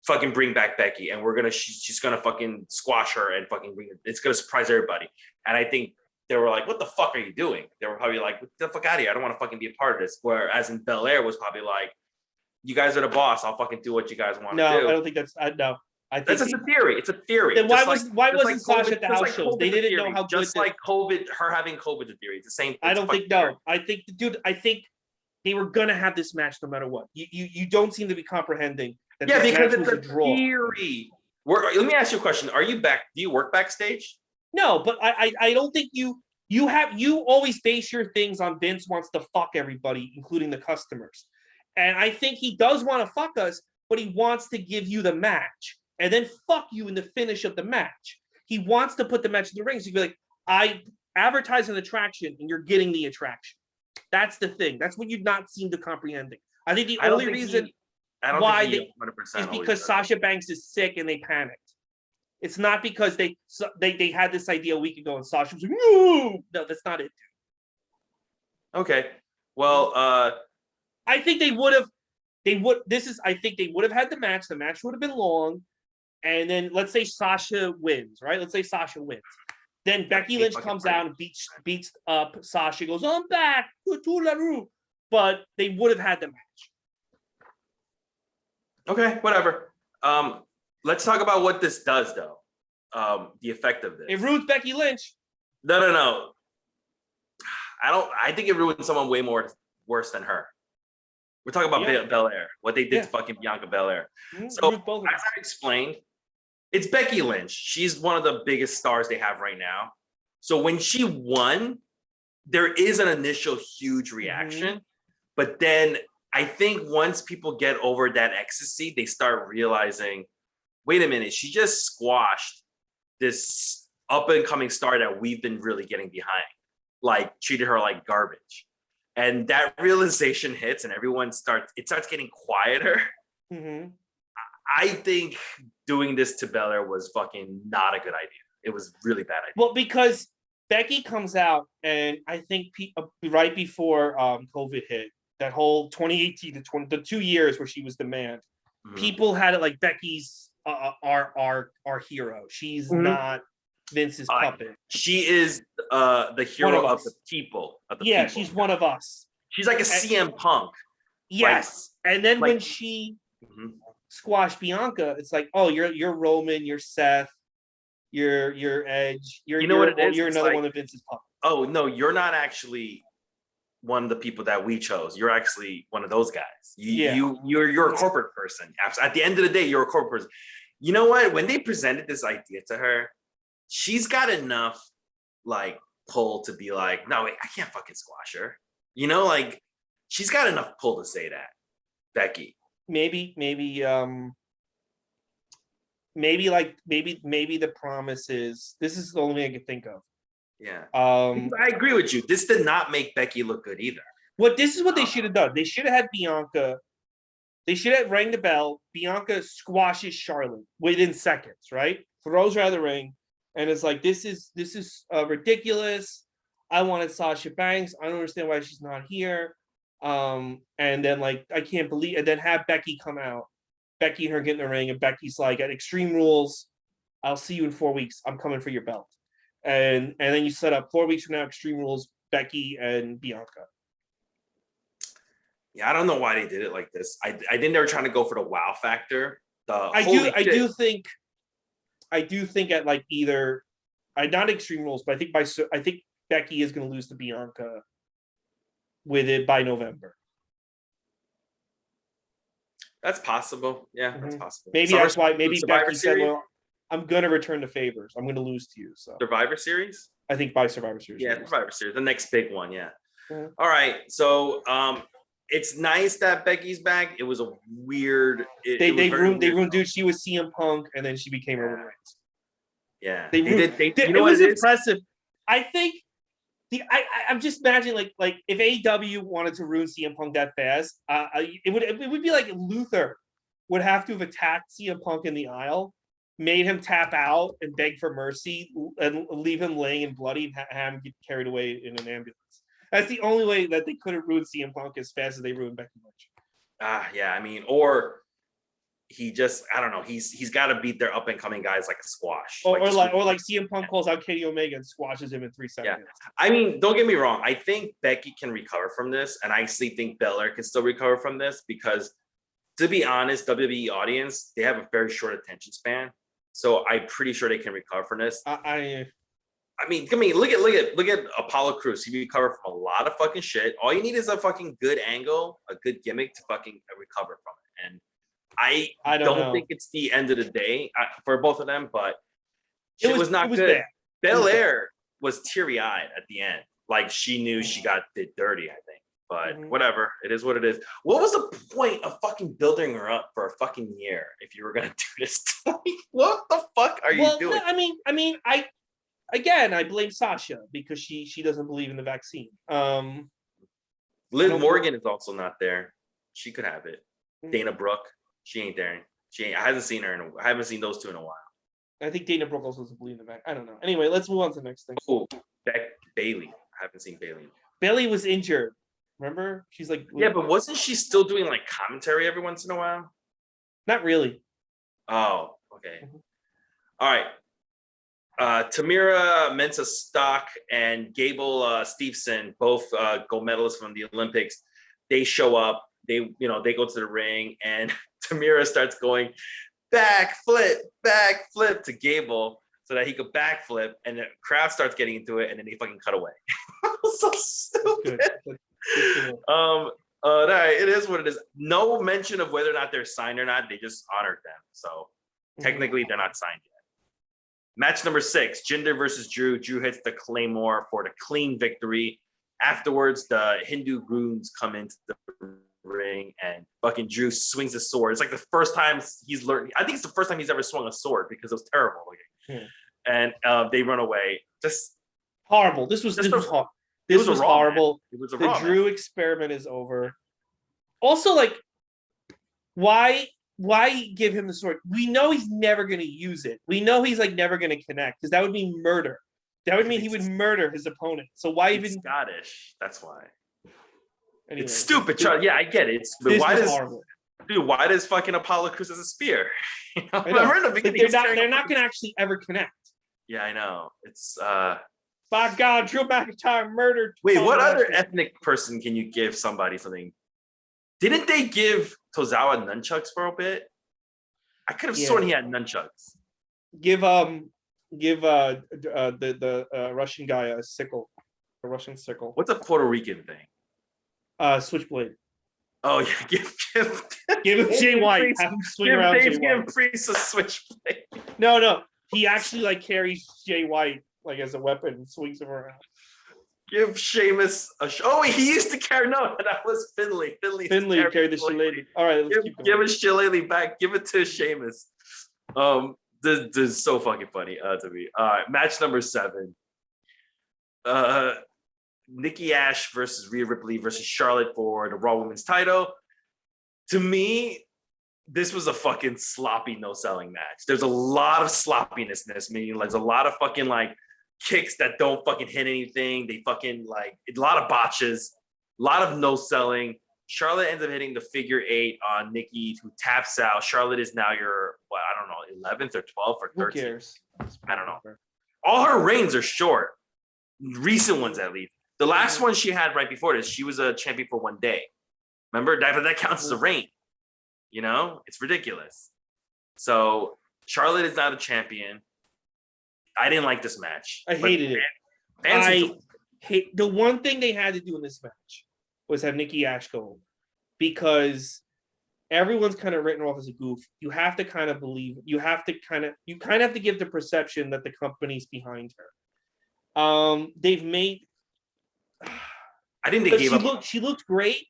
Fucking bring back Becky, and she's gonna fucking squash her and fucking it's gonna surprise everybody. And I think they were like, what the fuck are you doing? They were probably like, get the fuck out of here. I don't want to fucking be a part of this. Whereas in Belair was probably like, you guys are the boss. I'll fucking do what you guys want to do. No, I don't think that's no. I think that's just a theory. It's a theory. Then why wasn't Sasha at the house shows? They didn't know how good. Just like COVID, her having COVID is a theory. It's the same. I don't think no. I think, dude. I think they were gonna have this match no matter what. You don't seem to be comprehending that. Yeah, this because match it's was a draw. theory. Let me ask you a question. Are you back? Do you work backstage? No, but I don't think you always base your things on Vince wants to fuck everybody, including the customers. And I think he does want to fuck us, but he wants to give you the match and then fuck you in the finish of the match. He wants to put the match in the ring. So he'd be like, I advertise an attraction and you're getting the attraction. That's the thing. That's what you're not seem to comprehending. I think the only reason why is because Sasha Banks is sick and they panicked. It's not because they had this idea a week ago and Sasha was like, no, that's not it. Okay. Well, I think they would have had the match. The match would have been long. And then let's say Sasha wins, right? Let's say Sasha wins. Then Becky Lynch comes out and beats up Sasha, goes, I'm back. But they would have had the match. Okay, whatever. Let's talk about what this does, though. The effect of this. It ruins Becky Lynch. No. I think it ruined someone way more worse than her. We're talking about Belair, what they did to fucking Bianca Belair. So, as I explained, it's Becky Lynch. She's one of the biggest stars they have right now. So when she won, there is an initial huge reaction. But then I think once people get over that ecstasy, they start realizing, wait a minute, she just squashed this up-and-coming star that we've been really getting behind, like treated her like garbage. And that realization hits and everyone starts getting quieter. I think doing this to Belair was fucking not a good idea. It was really bad idea. Well, because Becky comes out and I think right before COVID hit, that whole 2018 to the 2 years where she was the man, people had it like Becky's our hero. She's not Vince's puppet. She is the hero of the people. She's one of us. She's like a CM Punk. Yes. And then when she squashed Bianca, it's like, oh, you're Roman, you're Seth, you're Edge, you're another one of Vince's puppets. Oh no, you're not actually one of the people that we chose. You're actually one of those guys. You're a corporate person. At the end of the day, you're a corporate person. You know what? When they presented this idea to her, she's got enough like pull to be like, no, wait, I can't fucking squash her. You know, like she's got enough pull to say that, Becky. Maybe the promise is this is the only thing I can think of. Yeah. I agree with you. This did not make Becky look good either. This is what they should have done. They should have had Bianca. They should have rang the bell. Bianca squashes Charlotte within seconds, right? Throws her out of the ring, and it's like this is ridiculous. I wanted Sasha Banks. I don't understand why she's not here. And then like I can't believe, and then have Becky come out. Becky and her get in the ring, and Becky's like, at Extreme Rules, I'll see you in 4 weeks. I'm coming for your belt. And then you set up 4 weeks from now, Extreme Rules, Becky and Bianca. Yeah, I don't know why they did it like this. I think they were trying to go for the wow factor. I do think at like either not Extreme Rules, but I think Becky is going to lose to Bianca with it by November. That's possible. Yeah, that's possible. Maybe that's why. Maybe Becky said, "Well, I'm going to return the favors. I'm going to lose to you." So Survivor Series. I think by Survivor Series. Yeah, Survivor Series, the next big one. Yeah. All right. So it's nice that Becky's back. It was a weird. They ruined. Dude, she was CM Punk, and then she became Roman Reigns. Yeah, They did. it was impressive. I think I'm just imagining like if AEW wanted to ruin CM Punk that fast, it would be like Luther would have to have attacked CM Punk in the aisle, made him tap out and beg for mercy, and leave him laying in bloody and have him get carried away in an ambulance. That's the only way that they could have ruined CM Punk as fast as they ruined Becky Lynch. Yeah, I mean, or he just, I don't know, he's got to beat their up and coming guys like a squash, or like CM Punk calls out Kenny Omega and squashes him in 3 seconds. Yeah, I mean, don't get me wrong. I think Becky can recover from this, and I actually think Belair can still recover from this because, to be honest, WWE audience, they have a very short attention span, so I'm pretty sure they can recover from this. I mean, look at Apollo Crews. He recovered from a lot of fucking shit. All you need is a fucking good angle, a good gimmick to fucking recover from it. And I don't think it's the end of the day for both of them, but it was not good. Bad. Belair was teary-eyed at the end. Like she knew she got did dirty, I think. But whatever, it is what it is. What was the point of fucking building her up for a fucking year if you were gonna do this? What the fuck are you doing? No, I blame Sasha because she doesn't believe in the vaccine. Liv Morgan is also not there. She could have it. Dana Brooke, she ain't there. I haven't seen her I haven't seen those two in a while. I think Dana Brooke also doesn't believe in the vaccine. I don't know. Anyway, let's move on to the next thing. Oh, Bailey. I haven't seen Bailey. Bailey was injured. Remember? She's like, yeah, but wasn't she still doing like commentary every once in a while? Not really. Oh, okay. All right. Tamira Mensah Stock and Gable Steveson, both gold medalists from the Olympics, they show up. They go to the ring, and Tamira starts going backflip to Gable so that he could backflip, and the crowd starts getting into it, and then they fucking cut away. So stupid. It is what it is. No mention of whether or not they're signed or not. They just honored them. So technically, they're not signed yet. Match number 6, Jinder versus Drew. Drew hits the Claymore for the clean victory. Afterwards, the Hindu goons come into the ring and fucking Drew swings a sword. It's like the first time he's learned. I think it's the first time he's ever swung a sword because it was terrible looking. And they run away. Just horrible. This was horrible. This was horrible. The Drew experiment is over. Also, like, why give him the sword? We know he's never going to use it. We know he's like never going to connect because that would mean murder. That would mean he would murder his opponent. So why even Scottish? That's why. Anyway, it's stupid, Charlie. Yeah, I get it. But why does fucking Apollo Crews as a spear? They're not going to actually ever connect. Yeah, I know. It's by God, Drew McIntyre murdered. Wait, what other ethnic person can you give somebody something? Didn't they give Tozawa nunchucks for a bit? I could have sworn he had nunchucks. Give the Russian guy a sickle, a Russian sickle. What's a Puerto Rican thing? Switchblade. Oh yeah, give him Jay White. Have him swing around Jay White. Give Priest a switchblade. No, he actually like carries Jay White like as a weapon and swings him around. Give Sheamus a he used to carry that was Finlay. Finlay carried the shillelagh. All right, let's keep going. Give a shillelagh back. Give it to Sheamus. This is so fucking funny to me. All right, match number 7. Nikki Ash versus Rhea Ripley versus Charlotte for the Raw Women's title. To me, this was a fucking sloppy no-selling match. There's a lot of sloppiness in this, meaning like, there's a lot of fucking like kicks that don't fucking hit anything. They fucking like a lot of botches, a lot of no-selling. Charlotte ends up hitting the figure 8 on Nikki, who taps out. Charlotte is now your, I don't know, 11th or 12th or 13th. Who cares? I don't know. All her reigns are short. Recent ones, at least. The last one she had right before this, she was a champion for 1 day. Remember? That counts as a reign. You know? It's ridiculous. So, Charlotte is not a champion. I didn't like this match. I hated it. The one thing they had to do in this match was have Nikki Ash go over, because everyone's kind of written off as a goof. You have to kind of believe. You kind of have to give the perception that the company's behind her. They've made. I think they gave up. She looked great.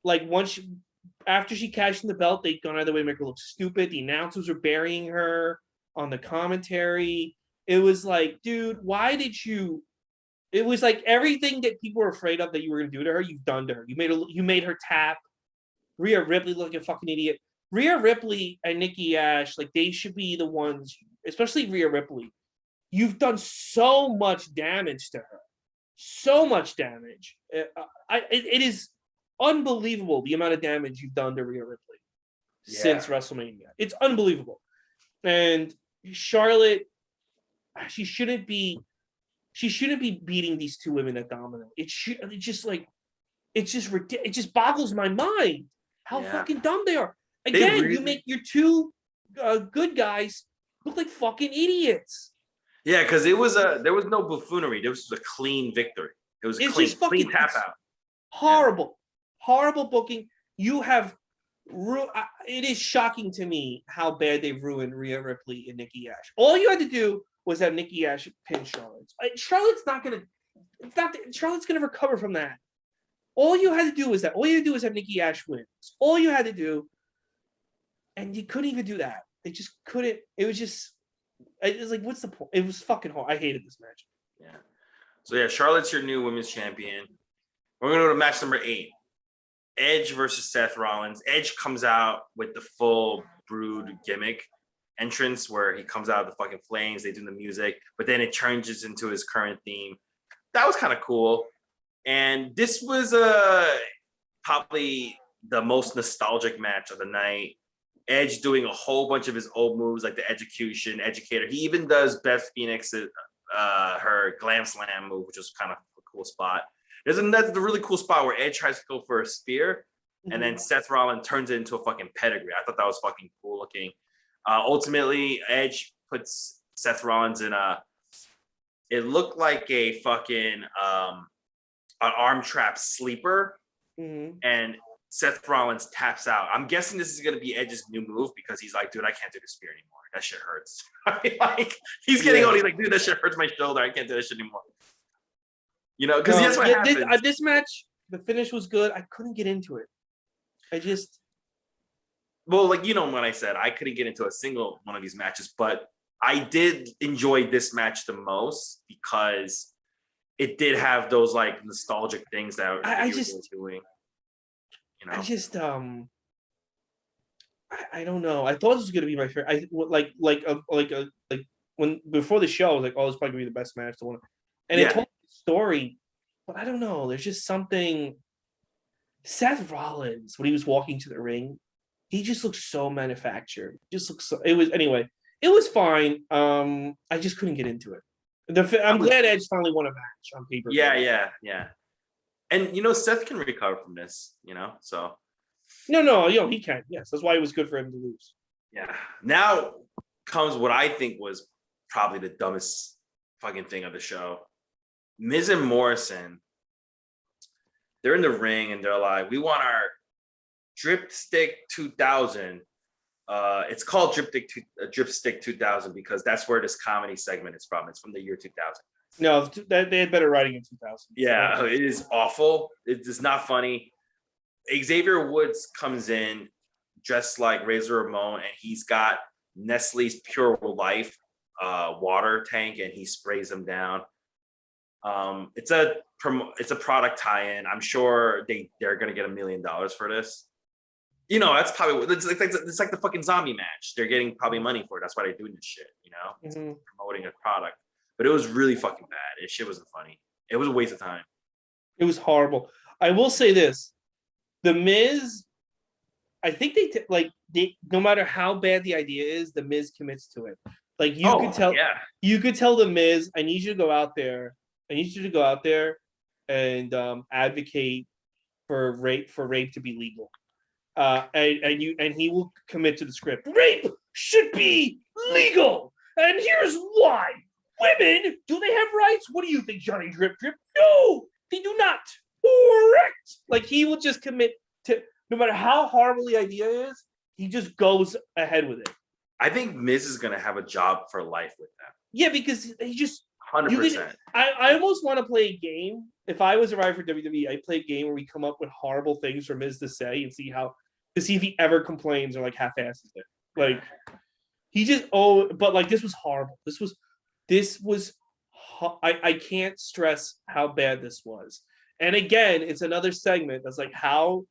Like after she cashed in the belt, they'd gone out of the way to make her look stupid. The announcers were burying her on the commentary. It was like, dude, why did you? It was like everything that people were afraid of that you were gonna do to her, you've done to her. You made her tap. Rhea Ripley look like a fucking idiot. Rhea Ripley and Nikki Ash, like they should be the ones, especially Rhea Ripley. You've done so much damage to her, so much damage. It is unbelievable the amount of damage you've done to Rhea Ripley since WrestleMania. It's unbelievable. And Charlotte, she shouldn't be beating these two women at Domino. It just boggles my mind how fucking dumb they are. Again, you make your two good guys look like fucking idiots. Yeah, because there was no buffoonery. There was a clean victory. It's clean, just fucking clean tap out. Horrible booking. You have. It is shocking to me how bad they ruined Rhea Ripley and Nikki Ash. All you had to do was have Nikki Ash pin Charlotte. Charlotte's gonna recover from that. All you had to do was have Nikki Ash win. That's all you had to do, and you couldn't even do that. They just couldn't. It was like, what's the point? It was fucking hard. I hated this match. Yeah. So yeah, Charlotte's your new women's champion. We're gonna go to match number 8. Edge versus Seth Rollins. Edge comes out with the full Brood gimmick entrance where he comes out of the fucking flames. They do the music, but then it changes into his current theme. That was kind of cool. And this was probably the most nostalgic match of the night. Edge doing a whole bunch of his old moves like the execution, educator. He even does Beth Phoenix, her glam slam move, which was kind of a cool spot. There's a really cool spot where Edge tries to go for a spear, and then Seth Rollins turns it into a fucking pedigree. I thought that was fucking cool looking. Ultimately, Edge puts Seth Rollins in it looked like a fucking an arm trap sleeper, and Seth Rollins taps out. I'm guessing this is going to be Edge's new move because he's like, dude, I can't do the spear anymore. That shit hurts. I mean, like, he's getting old. He's like, dude, that shit hurts my shoulder. I can't do that shit anymore. You know, because that's what happens. This match, the finish was good. I couldn't get into it. Well, like, you know, when I said I couldn't get into a single one of these matches, but I did enjoy this match the most because it did have those like nostalgic things that I was doing. You know, I don't know. I thought this was gonna be my favorite. When before the show, I was like, oh, it's probably gonna be the best match to win. And it told the story, but I don't know. There's just something. Seth Rollins, when he was walking to the ring, he just looks so manufactured. Just looks so. It was fine. I just couldn't get into it. I'm glad Edge finally won a match on paper. Yeah. And you know, Seth can recover from this. You know, so. No, he can. Yes, that's why it was good for him to lose. Yeah. Now comes what I think was probably the dumbest fucking thing of the show. Miz and Morrison, they're in the ring and they're like, we want our Dripstick 2000. It's called Dripstick 2000 because that's where this comedy segment is from. It's from the year 2000. No, they had better writing in 2000. Yeah, it is awful. It is not funny. Xavier Woods comes in dressed like Razor Ramon, and he's got Nestle's Pure Life water tank, and he sprays them down. It's a product tie-in. I'm sure they're gonna get $1 million for this. You know, that's probably it's like the fucking zombie match. They're getting probably money for it. That's why they're doing this shit. You know, it's promoting a product. But it was really fucking bad. It shit wasn't funny. It was a waste of time. It was horrible. I will say this: The Miz, I think no matter how bad the idea is, The Miz commits to it. Like you could tell The Miz, I need you to go out there. I need you to go out there and advocate for rape to be legal. And he will commit to the script. Rape should be legal, and here's why. Women, do they have rights? What do you think, Johnny Drip? No, they do not. Correct. Like he will just commit to, no matter how horrible the idea is, he just goes ahead with it. I think Miz is gonna have a job for life with them. Yeah, because he just 100%. I almost want to play a game. If I was a writer for WWE, I'd play a game where we come up with horrible things for Miz to say and see if he ever complains or like half-asses it. Like, He just but like this was horrible. This was I can't stress how bad this was. And again, it's another segment that's like, how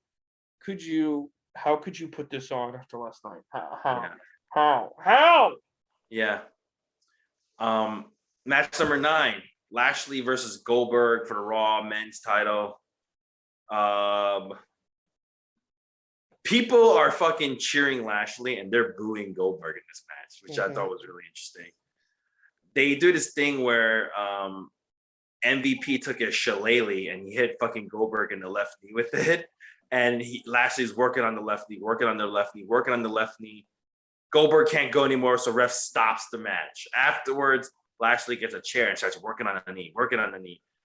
could you put this on after last night? How? Yeah. Match number 9, Lashley versus Goldberg for the Raw men's title. People are fucking cheering Lashley and they're booing Goldberg in this match, which I thought was really interesting. They do this thing where MVP took a shillelagh and he hit fucking Goldberg in the left knee with it. And Lashley's working on the left knee, working on the left knee. Goldberg can't go anymore, so ref stops the match. Afterwards, Lashley gets a chair and starts working on the knee.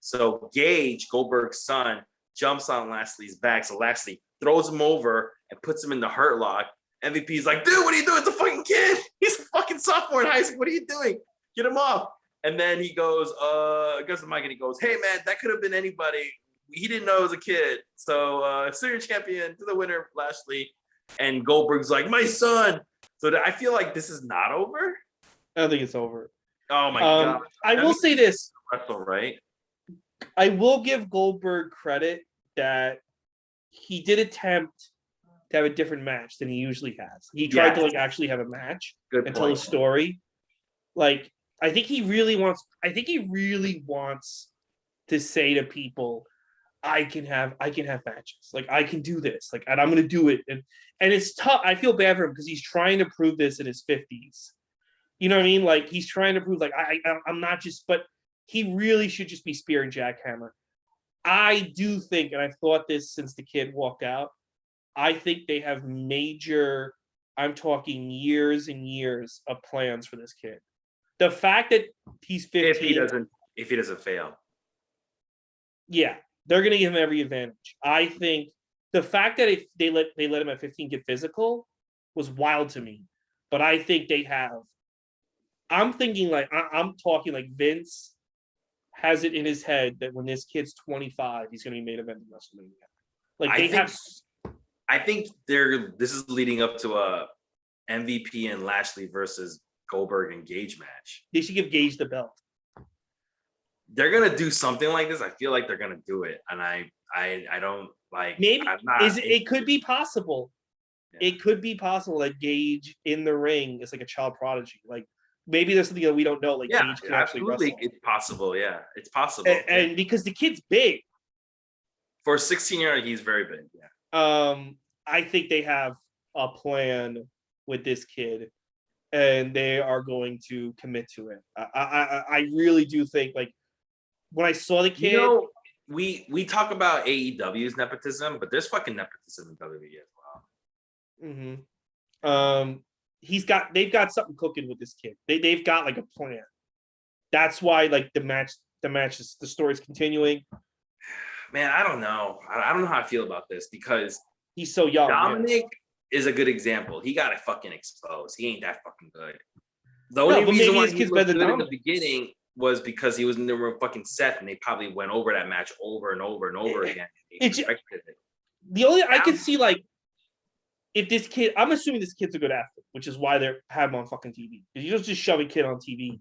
So Gage, Goldberg's son, jumps on Lashley's back. So Lashley throws him over and puts him in the hurt lock. MVP's like, dude, what are you doing? It's a fucking kid. He's a fucking sophomore in high school. What are you doing? Get him off. And then he goes, goes to Mike and he goes, hey, man, that could have been anybody. He didn't know it was a kid. So senior champion to the winner, Lashley. And Goldberg's like, my son. So I feel like this is not over. I don't think it's over. Oh, my God. I will say this. Wrestle, right? I will give Goldberg credit that he did attempt to have a different match than he usually has. He tried to like actually have a match and tell a story. Like, I think he really wants to say to people, I can have matches. Like, I can do this. Like, and I'm gonna do it. And it's tough. I feel bad for him because he's trying to prove this in his 50s. You know what I mean? Like, he's trying to prove like I'm not just, but he really should just be spearing Jackhammer. I do think, and I've thought this since the kid walked out, I think they have major, I'm talking years and years of plans for this kid. The fact that he's 15. If he doesn't fail. Yeah, they're gonna give him every advantage. I think the fact that if they let him at 15 get physical was wild to me. But I think they have. I'm thinking like I'm talking like Vince has it in his head that when this kid's 25, he's going to be main event in WrestleMania. Like I think this is leading up to a MVP and Lashley versus Goldberg and Gage match. They should give Gage the belt. They're gonna do something like this. I feel like they're gonna do it, and I don't like. Maybe it could be possible. Yeah. It could be possible that Gage in the ring is like a child prodigy. Like maybe there's something that we don't know. Like Gage can actually wrestle. It's possible. Yeah, it's possible. And because the kid's big. For a 16-year-old, he's very big. Yeah. I think they have a plan with this kid, and they are going to commit to it. I really do think, like, when I saw the kid, we talk about AEW's nepotism, but there's fucking nepotism in WWE as well. Mm-hmm. They've got something cooking with this kid. They've got like a plan. That's why like the story's continuing. Man, I don't know. I don't know how I feel about this because he's so young. Dominic is a good example. He got fucking exposed. He ain't that fucking good. The only reason why he was good in the beginning was because he was in the room fucking Seth, and they probably went over that match over and over and over again. The only I could see, like, if this kid, I'm assuming this kid's a good athlete, which is why they have him on fucking TV. You don't just shove a kid on TV.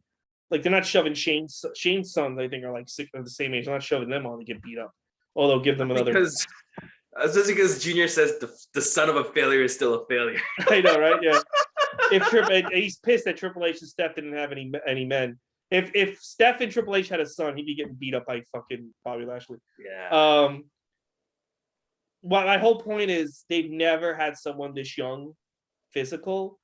Like, they're not shoving Shane's sons, I think, are like the same age. They're not shoving them on to get beat up. Or they'll give them another. Because Junior says the son of a failure is still a failure. I know, right? Yeah. He's pissed that Triple H and Steph didn't have any men. If Steph and Triple H had a son, he'd be getting beat up by fucking Bobby Lashley. Yeah. Well, my whole point is they've never had someone this young, physical,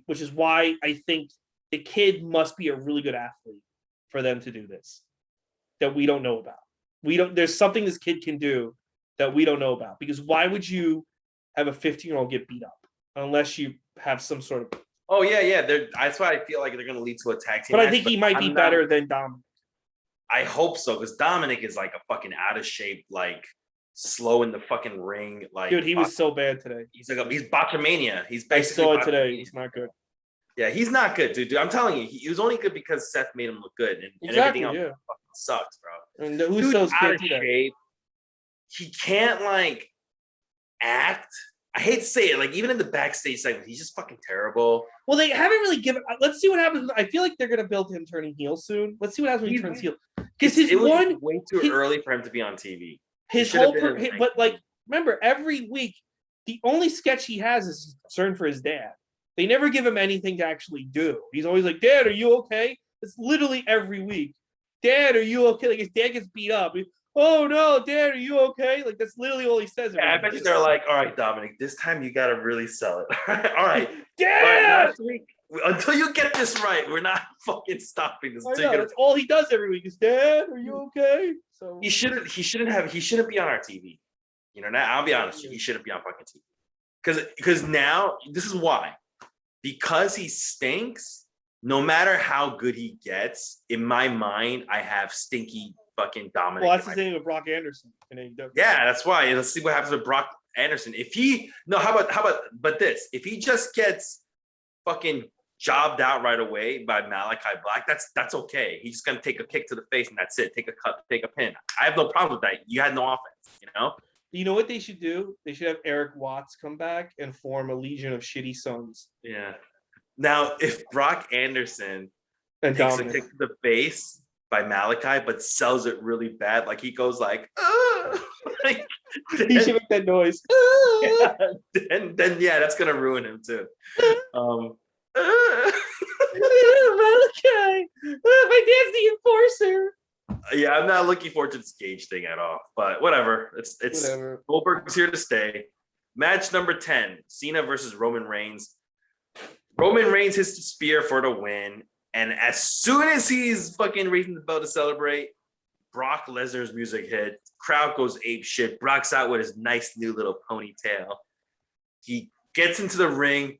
which is why I think the kid must be a really good athlete for them to do this that we don't know about. There's something this kid can do that we don't know about, because why would you have a 15-year-old get beat up unless you have some sort of. Oh yeah. That's why I feel like they're going to lead to a tag team. But I think he might be better than Dominic. I hope so, because Dominic is like a fucking out of shape, like slow in the fucking ring. Like, dude, he was so bad today. He's botchamania. He's basically. I saw it today. He's not good. Yeah, he's not good, dude. I'm telling you, he was only good because Seth made him look good, and everything else fucking sucks, bro. And the Usos out of shape. He can't like act. I hate to say it, like even in the backstage segment, he's just fucking terrible. Well, they haven't really given. Let's see what happens. I feel like they're gonna build him turning heel soon. Let's see what happens when he turns heel. Because it was way too early for him to be on TV. His whole, but like, remember, every week the only sketch he has is concern for his dad. They never give him anything to actually do. He's always like, "Dad, are you okay?" It's literally every week. "Dad, are you okay?" Like his dad gets beat up. "Oh no, Dad, are you okay?" Like that's literally all he says. Yeah, I bet you they're like, "All right, Dominic, this time you gotta really sell it." All right, Dad. All right, last week, until you get this right, we're not fucking stopping this. I know, that's all he does every week is, "Dad, are you okay?" So he shouldn't be on our TV. You know, now I'll be honest, he shouldn't be on fucking TV. Because now this is why. Because he stinks, no matter how good he gets, in my mind, I have stinky fucking Dominic. Well, that's the thing with Brock Anderson. Yeah, that's why. Let's see what happens with Brock Anderson. How about this? If he just gets fucking jobbed out right away by Malachi Black, that's okay. He's just gonna take a kick to the face and that's it. Take a cut, take a pin. I have no problem with that. You had no offense, you know? You know what they should do? They should have Eric Watts come back and form a legion of shitty sons. Yeah. Now, if Brock Anderson and takes Dominic. a kick to the face by Malachi, but sells it really bad, like he goes like, like he should make that noise. Yeah, then yeah, that's gonna ruin him too. Malachi, my dad's the enforcer. Yeah, I'm not looking forward to this Gage thing at all, but whatever. It's whatever. Goldberg's here to stay. Match number 10, Cena versus Roman Reigns. Roman Reigns hits the spear for the win, and as soon as he's fucking raising the bell to celebrate, Brock Lesnar's music hit. Crowd goes ape shit. Brock's out with his nice new little ponytail. He gets into the ring,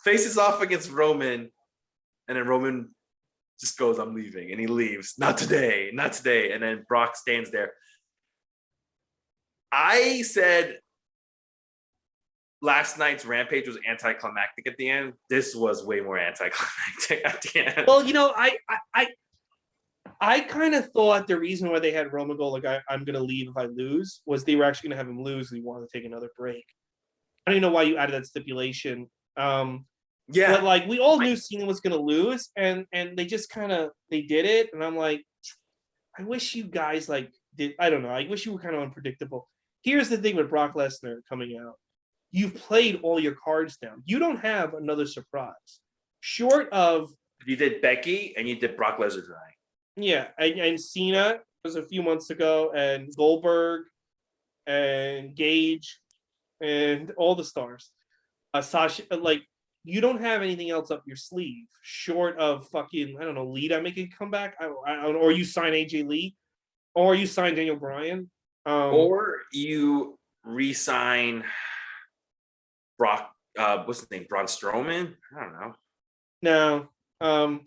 faces off against Roman, and then Roman just goes, "I'm leaving," and he leaves. Not today, not today. And then Brock stands there. I said last night's Rampage was anticlimactic at the end. This was way more anticlimactic at the end. Well, you know, I kind of thought the reason why they had Roman go like, I'm going to leave if I lose, was they were actually going to have him lose and he wanted to take another break. I don't even know why you added that stipulation. Yeah, but like we all knew Cena was going to lose, and they just kind of they did it, and I'm like, I wish you guys like did. I don't know. I wish you were kind of unpredictable. Here's the thing with Brock Lesnar coming out. You've played all your cards down. You don't have another surprise. Short of you did Becky and you did Brock Lesnar tonight. Yeah, and Cena was a few months ago, and Goldberg, and Gage, and all the stars. Sasha, like you don't have anything else up your sleeve short of fucking I don't know Lita making a comeback. Or you sign AJ Lee, or you sign Daniel Bryan, or you re-sign Brock. What's his name? Braun Strowman. I don't know. No.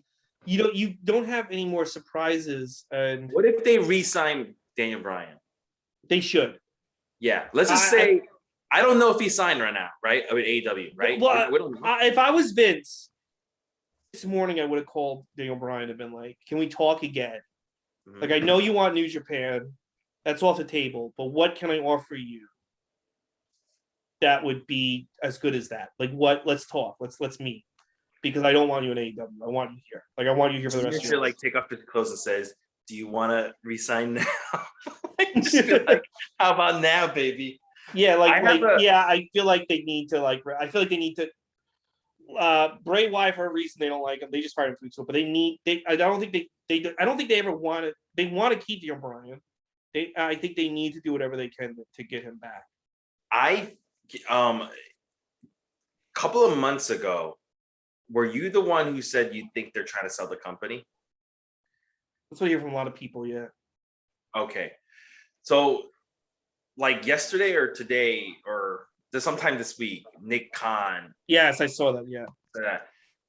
You don't have any more surprises. And what if they re-sign Daniel Bryan? They should. Yeah. Let's just say I don't know if he signed right now, right? I mean AEW, right? Well, we don't know. If I was Vince, this morning I would have called Daniel Bryan and been like, "Can we talk again? Mm-hmm. Like I know you want New Japan, that's off the table, but what can I offer you that would be as good as that? Like what? Let's talk. Let's meet." Because I don't want you in AEW. I want you here. Like I want you here for the rest of your life. Like take off his clothes and says, "Do you want to resign now?" Just be like, "How about now, baby?" Yeah, I feel like they need to I feel like they need to. Bray Wyatt, for a reason they don't like him. They just fired him 2 weeks ago, but I don't think they ever want it. They want to keep Daniel Bryan. I think they need to do whatever they can to get him back. Couple of months ago. Were you the one who said you think they're trying to sell the company? That's what I hear from a lot of people, yeah. Okay. So, like yesterday or today or sometime this week, Nick Khan. Yes, I saw that, yeah.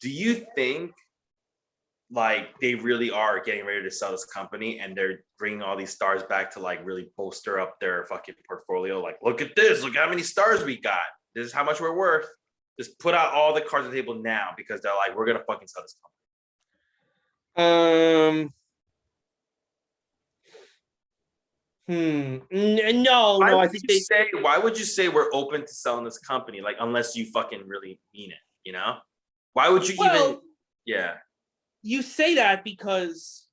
Do you think, like, they really are getting ready to sell this company and they're bringing all these stars back to, like, really bolster up their fucking portfolio? Like, look at this. Look how many stars we got. This is how much we're worth. Just put out all the cards on the table now because they're like, we're gonna fucking sell this company. No, Why I would think you say? Why would you say we're open to selling this company? Like, unless you fucking really mean it, you know? Why would you even? Yeah. You say that because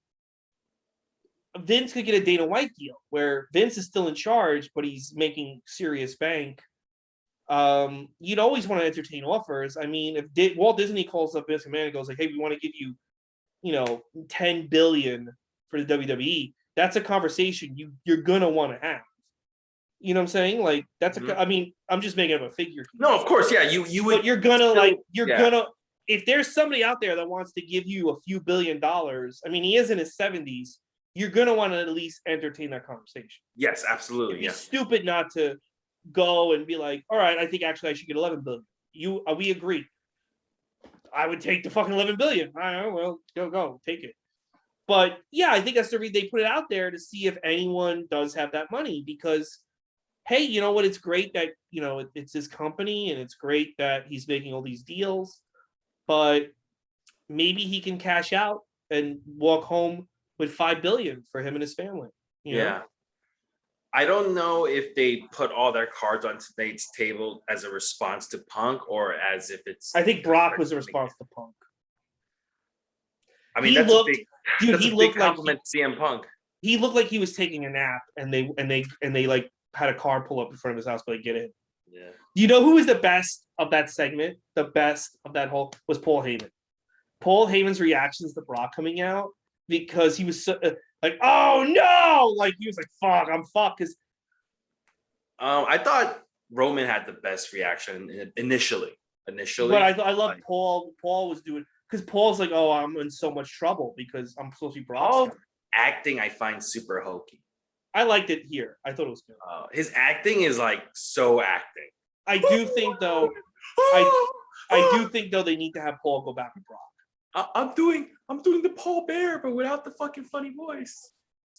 Vince could get a Dana White deal where Vince is still in charge, but he's making serious bank. You'd always want to entertain offers. I mean, if Walt Disney calls up Vince McMahon and goes like, "Hey, we want to give you, 10 billion for the WWE," that's a conversation you're gonna want to have. You know what I'm saying? Like that's I mean, I'm just making up a figure. No, of course, yeah. You would. But you're gonna still, gonna if there's somebody out there that wants to give you a few $billions, I mean, he is in his 70s. You're gonna want to at least entertain that conversation. Yes, absolutely. It'd be stupid not to go and be like, all right, I think actually I should get 11 billion. We agree. I would take the fucking 11 billion. I don't know, well, go take it. But yeah, I think that's the reason they put it out there to see if anyone does have that money because, hey, you know what? It's great that, it's his company and it's great that he's making all these deals, but maybe he can cash out and walk home with 5 billion for him and his family. You know? I don't know if they put all their cards on tonight's table as a response to Punk or as if it's. I think Brock was a response to Punk. I mean, that's a big compliment to CM Punk. He looked like he was taking a nap, and they like had a car pull up in front of his house, but get in. Yeah. You know who was the best of that segment? The best of that whole was Paul Heyman. Paul Heyman's reactions to Brock coming out because he was so, like, "Oh no!" Like he was like, "Fuck, I'm fucked." Because I thought Roman had the best reaction initially. But I love Paul. Paul was doing because Paul's like, "Oh, I'm in so much trouble because I'm supposed to be Brock's." Paul acting, I find super hokey. I liked it here. I thought it was good. His acting is like so acting. I do think though. I do think though they need to have Paul go back to Brock. I'm doing the Paul Bear, but without the fucking funny voice.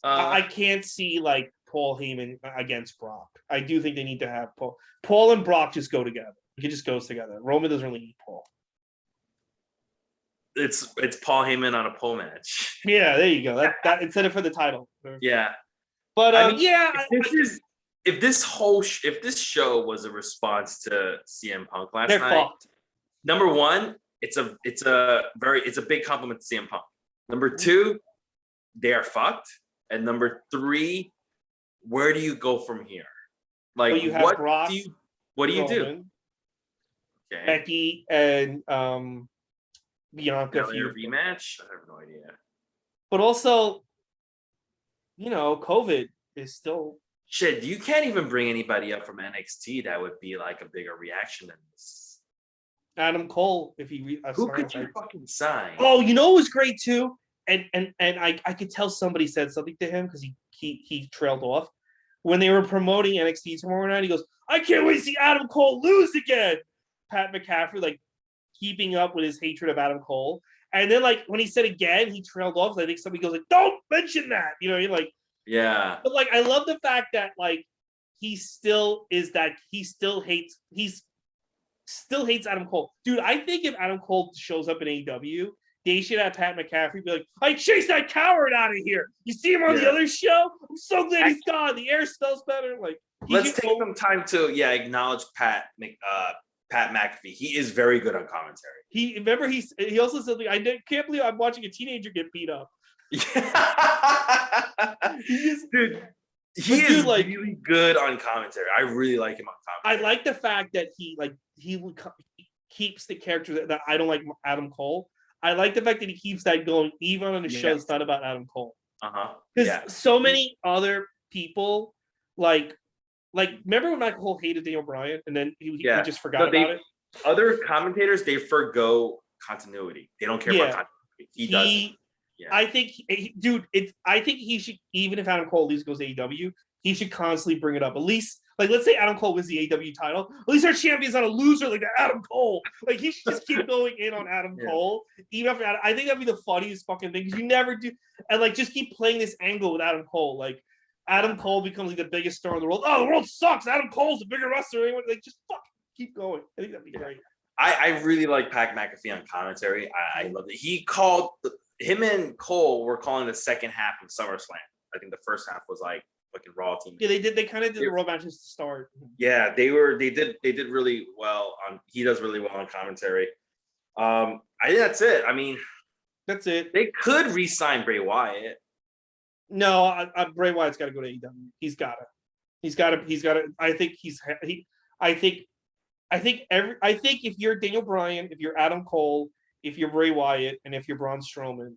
I can't see like Paul Heyman against Brock. I do think they need to have Paul. Paul and Brock just go together. It just goes together. Roman doesn't really need Paul. It's Paul Heyman on a pole match. Yeah, there you go. That instead of for the title. Yeah, but I mean, if this show was a response to CM Punk last night, fucked. Number one, it's a big compliment to CM Punk. Number two, they are fucked. And number three, where do you go from here? Like, you have Brock, what do you do? Okay. Becky and Bianca rematch? I have no idea. But also, COVID is still shit. You can't even bring anybody up from NXT that would be like a bigger reaction than this. Adam Cole, if who could you fucking sign? Oh, it was great too. And I could tell somebody said something to him because he trailed off when they were promoting NXT tomorrow night. He goes, "I can't wait to see Adam Cole lose again." Pat McAfee like keeping up with his hatred of Adam Cole, and then like when he said again, he trailed off. So I think somebody goes like, "Don't mention that," you're like, yeah. But like, I love the fact that like he still hates Adam Cole, dude. I think if Adam Cole shows up in AEW. They should have Pat McAfee be like, "I chased that coward out of here. You see him on the other show? I'm so glad he's gone. The air smells better." Like, let's take some time to acknowledge Pat McAfee. He is very good on commentary. He also said, "I can't believe I'm watching a teenager get beat up." Dude, he is like really good on commentary. I really like him on commentary. I like the fact that he keeps the character that I don't like Adam Cole. I like the fact that he keeps that going even on a show that's not about Adam Cole. Because so many other people, like remember when Michael Cole hated Daniel Bryan and then he just forgot about it? Other commentators, they forgo continuity. They don't care about continuity. He doesn't. Yeah. I think, I think he should, even if Adam Cole at least goes to AEW, he should constantly bring it up. At least, like, let's say Adam Cole wins the AEW title. At least our champion's not a loser like Adam Cole. Like, he should just keep going in on Adam Cole. Even after I think that'd be the funniest fucking thing because you never do. And, like, just keep playing this angle with Adam Cole. Like, Adam Cole becomes, like, the biggest star in the world. Oh, the world sucks. Adam Cole's a bigger wrestler. Like, just fucking keep going. I think that'd be great. I really like Pat McAfee on commentary. I love it. He called him and Cole were calling the second half of SummerSlam. I think the first half was like fucking Raw team. Yeah, they did. They kind of did the Raw matches to start. Yeah, they did really well on. He does really well on commentary. I think that's it. I mean, that's it. They could re-sign Bray Wyatt. No, Bray Wyatt's got to go to AEW. He's got to. I think if you're Daniel Bryan, if you're Adam Cole, if you're Bray Wyatt, and if you're Braun Strowman,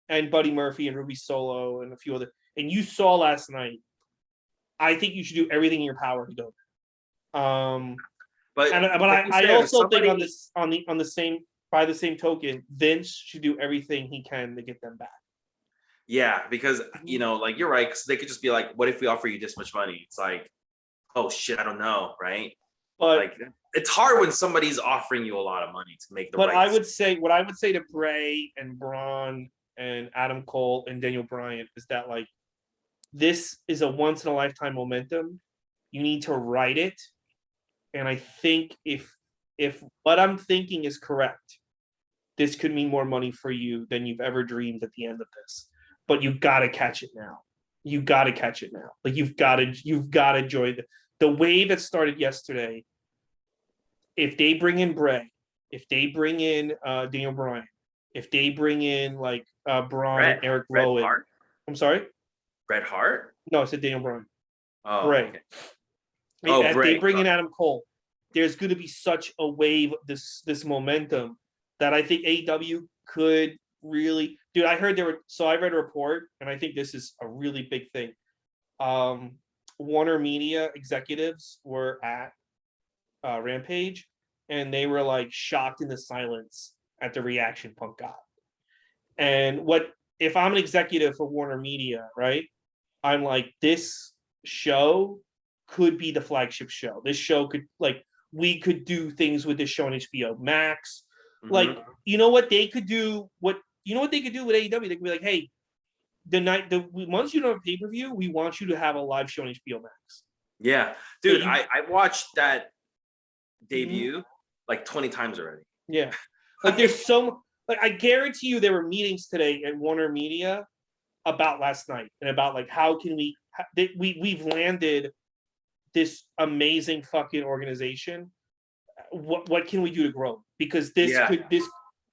and Buddy Murphy and Ruby Solo and a few other, and you saw last night, I think you should do everything in your power to go there. But I also think on the same by the same token, Vince should do everything he can to get them back. Yeah, because like you're right, because they could just be like, "What if we offer you this much money?" It's like, "Oh shit, I don't know," right? But like, it's hard when somebody's offering you a lot of money to make the. But I would say what I would say to Bray and Braun and Adam Cole and Daniel Bryan is that like, this is a once in a lifetime momentum. You need to ride it, and I think if what I'm thinking is correct, this could mean more money for you than you've ever dreamed at the end of this. But you got to catch it now. You got to catch it now. Like you've got to enjoy the wave that started yesterday. If they bring in Bray, if they bring in Daniel Bryan, if they bring in like Braun and Eric Rowan. I'm sorry? Bret Hart? No, I said Daniel Bryan. Oh, Bray. Okay. If they bring in Adam Cole, there's going to be such a wave of this momentum that I think AEW could really, dude. I read a report, and I think this is a really big thing. Warner Media executives were at Rampage, and they were like shocked into silence at the reaction Punk got. And if I'm an executive for Warner Media, right? I'm like, this show could be the flagship show. This show could we could do things with this show on HBO Max. Mm-hmm. Like, you know what they could do? What they could do with AEW? They could be like, hey, once you don't have pay-per-view, we want you to have a live show on HBO Max. Yeah, dude, I watched that debut like 20 times already. Yeah, like there's so like I guarantee you there were meetings today at Warner Media about last night and about like how can we've landed this amazing fucking organization. What can we do to grow? Because this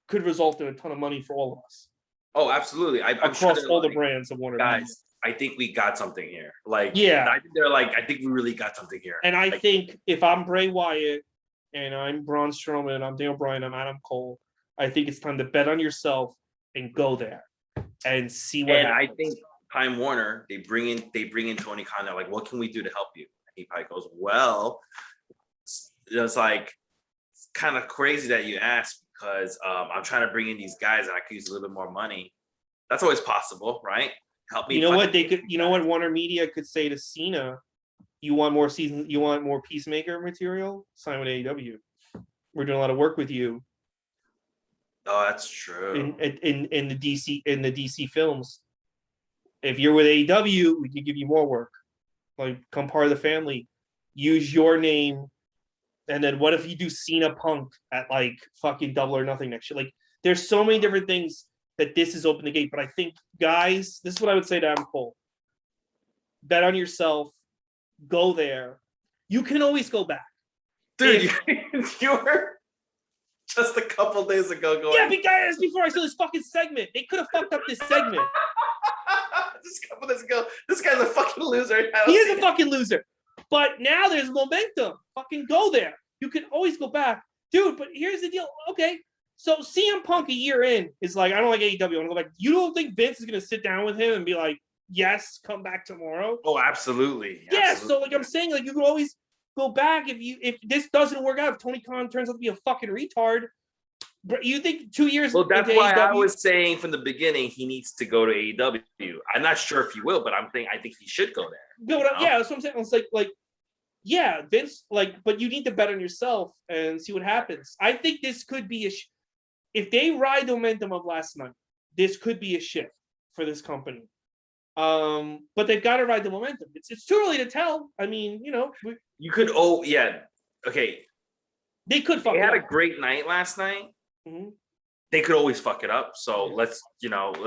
could result in a ton of money for all of us. Oh, absolutely. I'm across sure all the brands of Warner guys, Media. I think we got something here. Like, yeah, I think they're like, I think we really got something here. And I think if I'm Bray Wyatt and I'm Braun Strowman and I'm Daniel Bryan, I'm Adam Cole, I think it's time to bet on yourself and go there and see what happens. I think Time Warner, they bring in Tony Khan. They're like, what can we do to help you? And he probably goes, well, it's like, it's kind of crazy that you asked because I'm trying to bring in these guys and I could use a little bit more money. That's always possible, right? Help me. You know what they could? You know what Warner Media could say to Cena? You want more season? You want more Peacemaker material? Sign with AEW. We're doing a lot of work with you. Oh, that's true. In the DC films, if you're with AEW, we can give you more work. Like, come part of the family. Use your name. And then what if you do Cena Punk at like fucking Double or Nothing next year? Like, there's so many different things that this is open the gate. But I think, guys, this is what I would say to Adam Cole. Bet on yourself. Go there. You can always go back. Dude, you were just a couple days ago going. Yeah, but guys, before I saw this fucking segment, they could have fucked up this segment. Just a couple days ago, this guy's a fucking loser. He is a fucking loser. But now there's momentum. Fucking go there. You can always go back. Dude, but here's the deal. Okay, so CM Punk a year in is like, I don't like AEW. I want to go back. You don't think Vince is going to sit down with him and be like, yes, come back tomorrow? Oh, absolutely. Yeah, absolutely. so like I'm saying, like you could always go back if this doesn't work out. If Tony Khan turns out to be a fucking retard, but you think 2 years? Well, that's why I was saying from the beginning he needs to go to AEW. I'm not sure if he will, but I think he should go there. Yeah, that's what I'm saying. It's like, yeah, Vince, but you need to bet on yourself and see what happens. I think this could be if they ride the momentum of last night, this could be a shift for this company. But they've got to ride the momentum. It's too early to tell. I mean, you could. Oh, yeah. Okay. They could fuck. They it had up. A great night last night. Mm-hmm. They could always fuck it up. So let's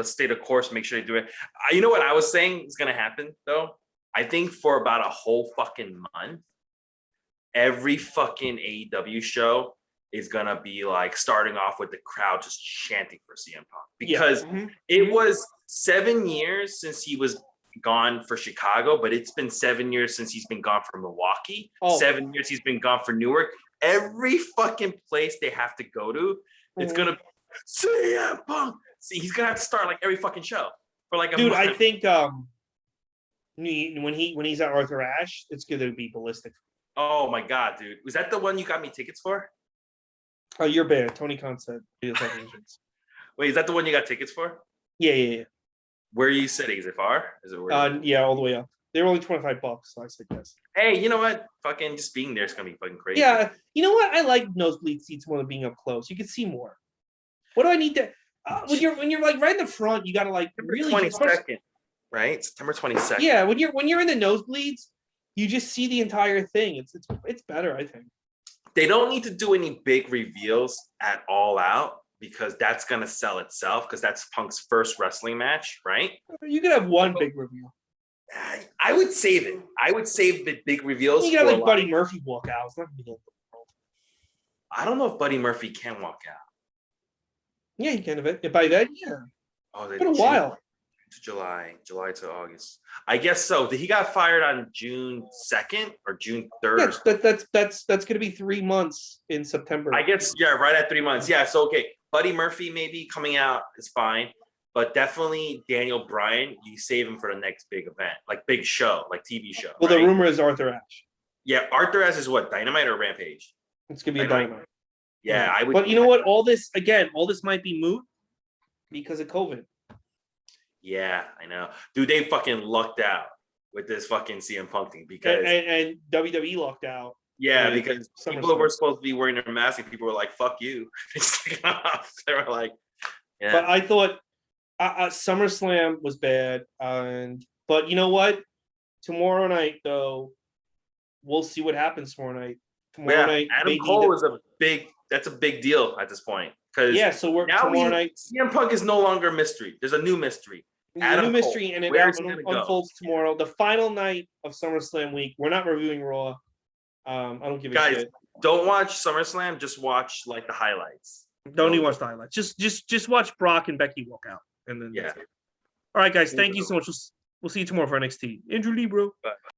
stay the course. Make sure they do it. You know what I was saying is going to happen though. I think for about a whole fucking month, every fucking AEW show is gonna be like starting off with the crowd just chanting for CM Punk because it was 7 years since he was gone for Chicago, but it's been 7 years since he's been gone from Milwaukee. 7 years he's been gone for Newark. Every fucking place they have to go to, it's gonna be CM Punk. See, he's gonna have to start like every fucking show for like a month. I think when he's at Arthur Ashe, it's gonna be ballistic. Oh my god, dude. Was that the one you got me tickets for? Oh, you're bad. Tony Khan said. Wait, is that the one you got tickets for? Yeah. Where are you sitting? Is it far? Is it yeah, all the way up. They were only $25, so I said yes. Hey, you know what? Fucking just being there is gonna be fucking crazy. Yeah, you know what? I like nosebleed seats more than being up close. You can see more. What do I need to? When you're like right in the front, you gotta like really. 22nd, right? September 22nd. Yeah, when you're in the nosebleeds, you just see the entire thing. It's better, I think. They don't need to do any big reveals at All Out because that's gonna sell itself because that's Punk's first wrestling match, right? You could have one big reveal. I would save it. I would save the big reveals. You got like Buddy Murphy walk out. It's not gonna be the world. I don't know if Buddy Murphy can walk out. Yeah, he can. By then, yeah. Oh, it's been a while. To July to August. I guess so. He got fired on June 2nd or June 3rd. Yeah, that's gonna be 3 months in September. I guess right at 3 months. Yeah, so okay. Buddy Murphy maybe coming out is fine, but definitely Daniel Bryan, you save him for the next big event, like big show, like TV show. Well, right? The rumor is Arthur Ashe. Yeah, Arthur Ashe is what, Dynamite or Rampage? It's gonna be a Dynamite. Yeah, I would. But you know what? All this might be moot because of COVID. Yeah, I know. Dude, they fucking lucked out with this fucking CM Punk thing because and WWE lucked out. Yeah, because people were supposed to be wearing their mask and people were like, "Fuck you." They were like, yeah. But I thought SummerSlam was bad, but you know what? Tomorrow night, though, we'll see what happens tomorrow night. Tomorrow night, Adam Cole is that's a big deal at this point. So we're tomorrow night. CM Punk is no longer a mystery. There's a new mystery. A new mystery, and it unfolds tomorrow. The final night of SummerSlam week. We're not reviewing Raw. I don't give a shit. Guys, don't watch SummerSlam. Just watch like the highlights. Don't even watch the highlights. Just watch Brock and Becky walk out, and then that's it. All right, guys. Thank you so much. We'll see you tomorrow for NXT. Andrew Lee, bro. Bye.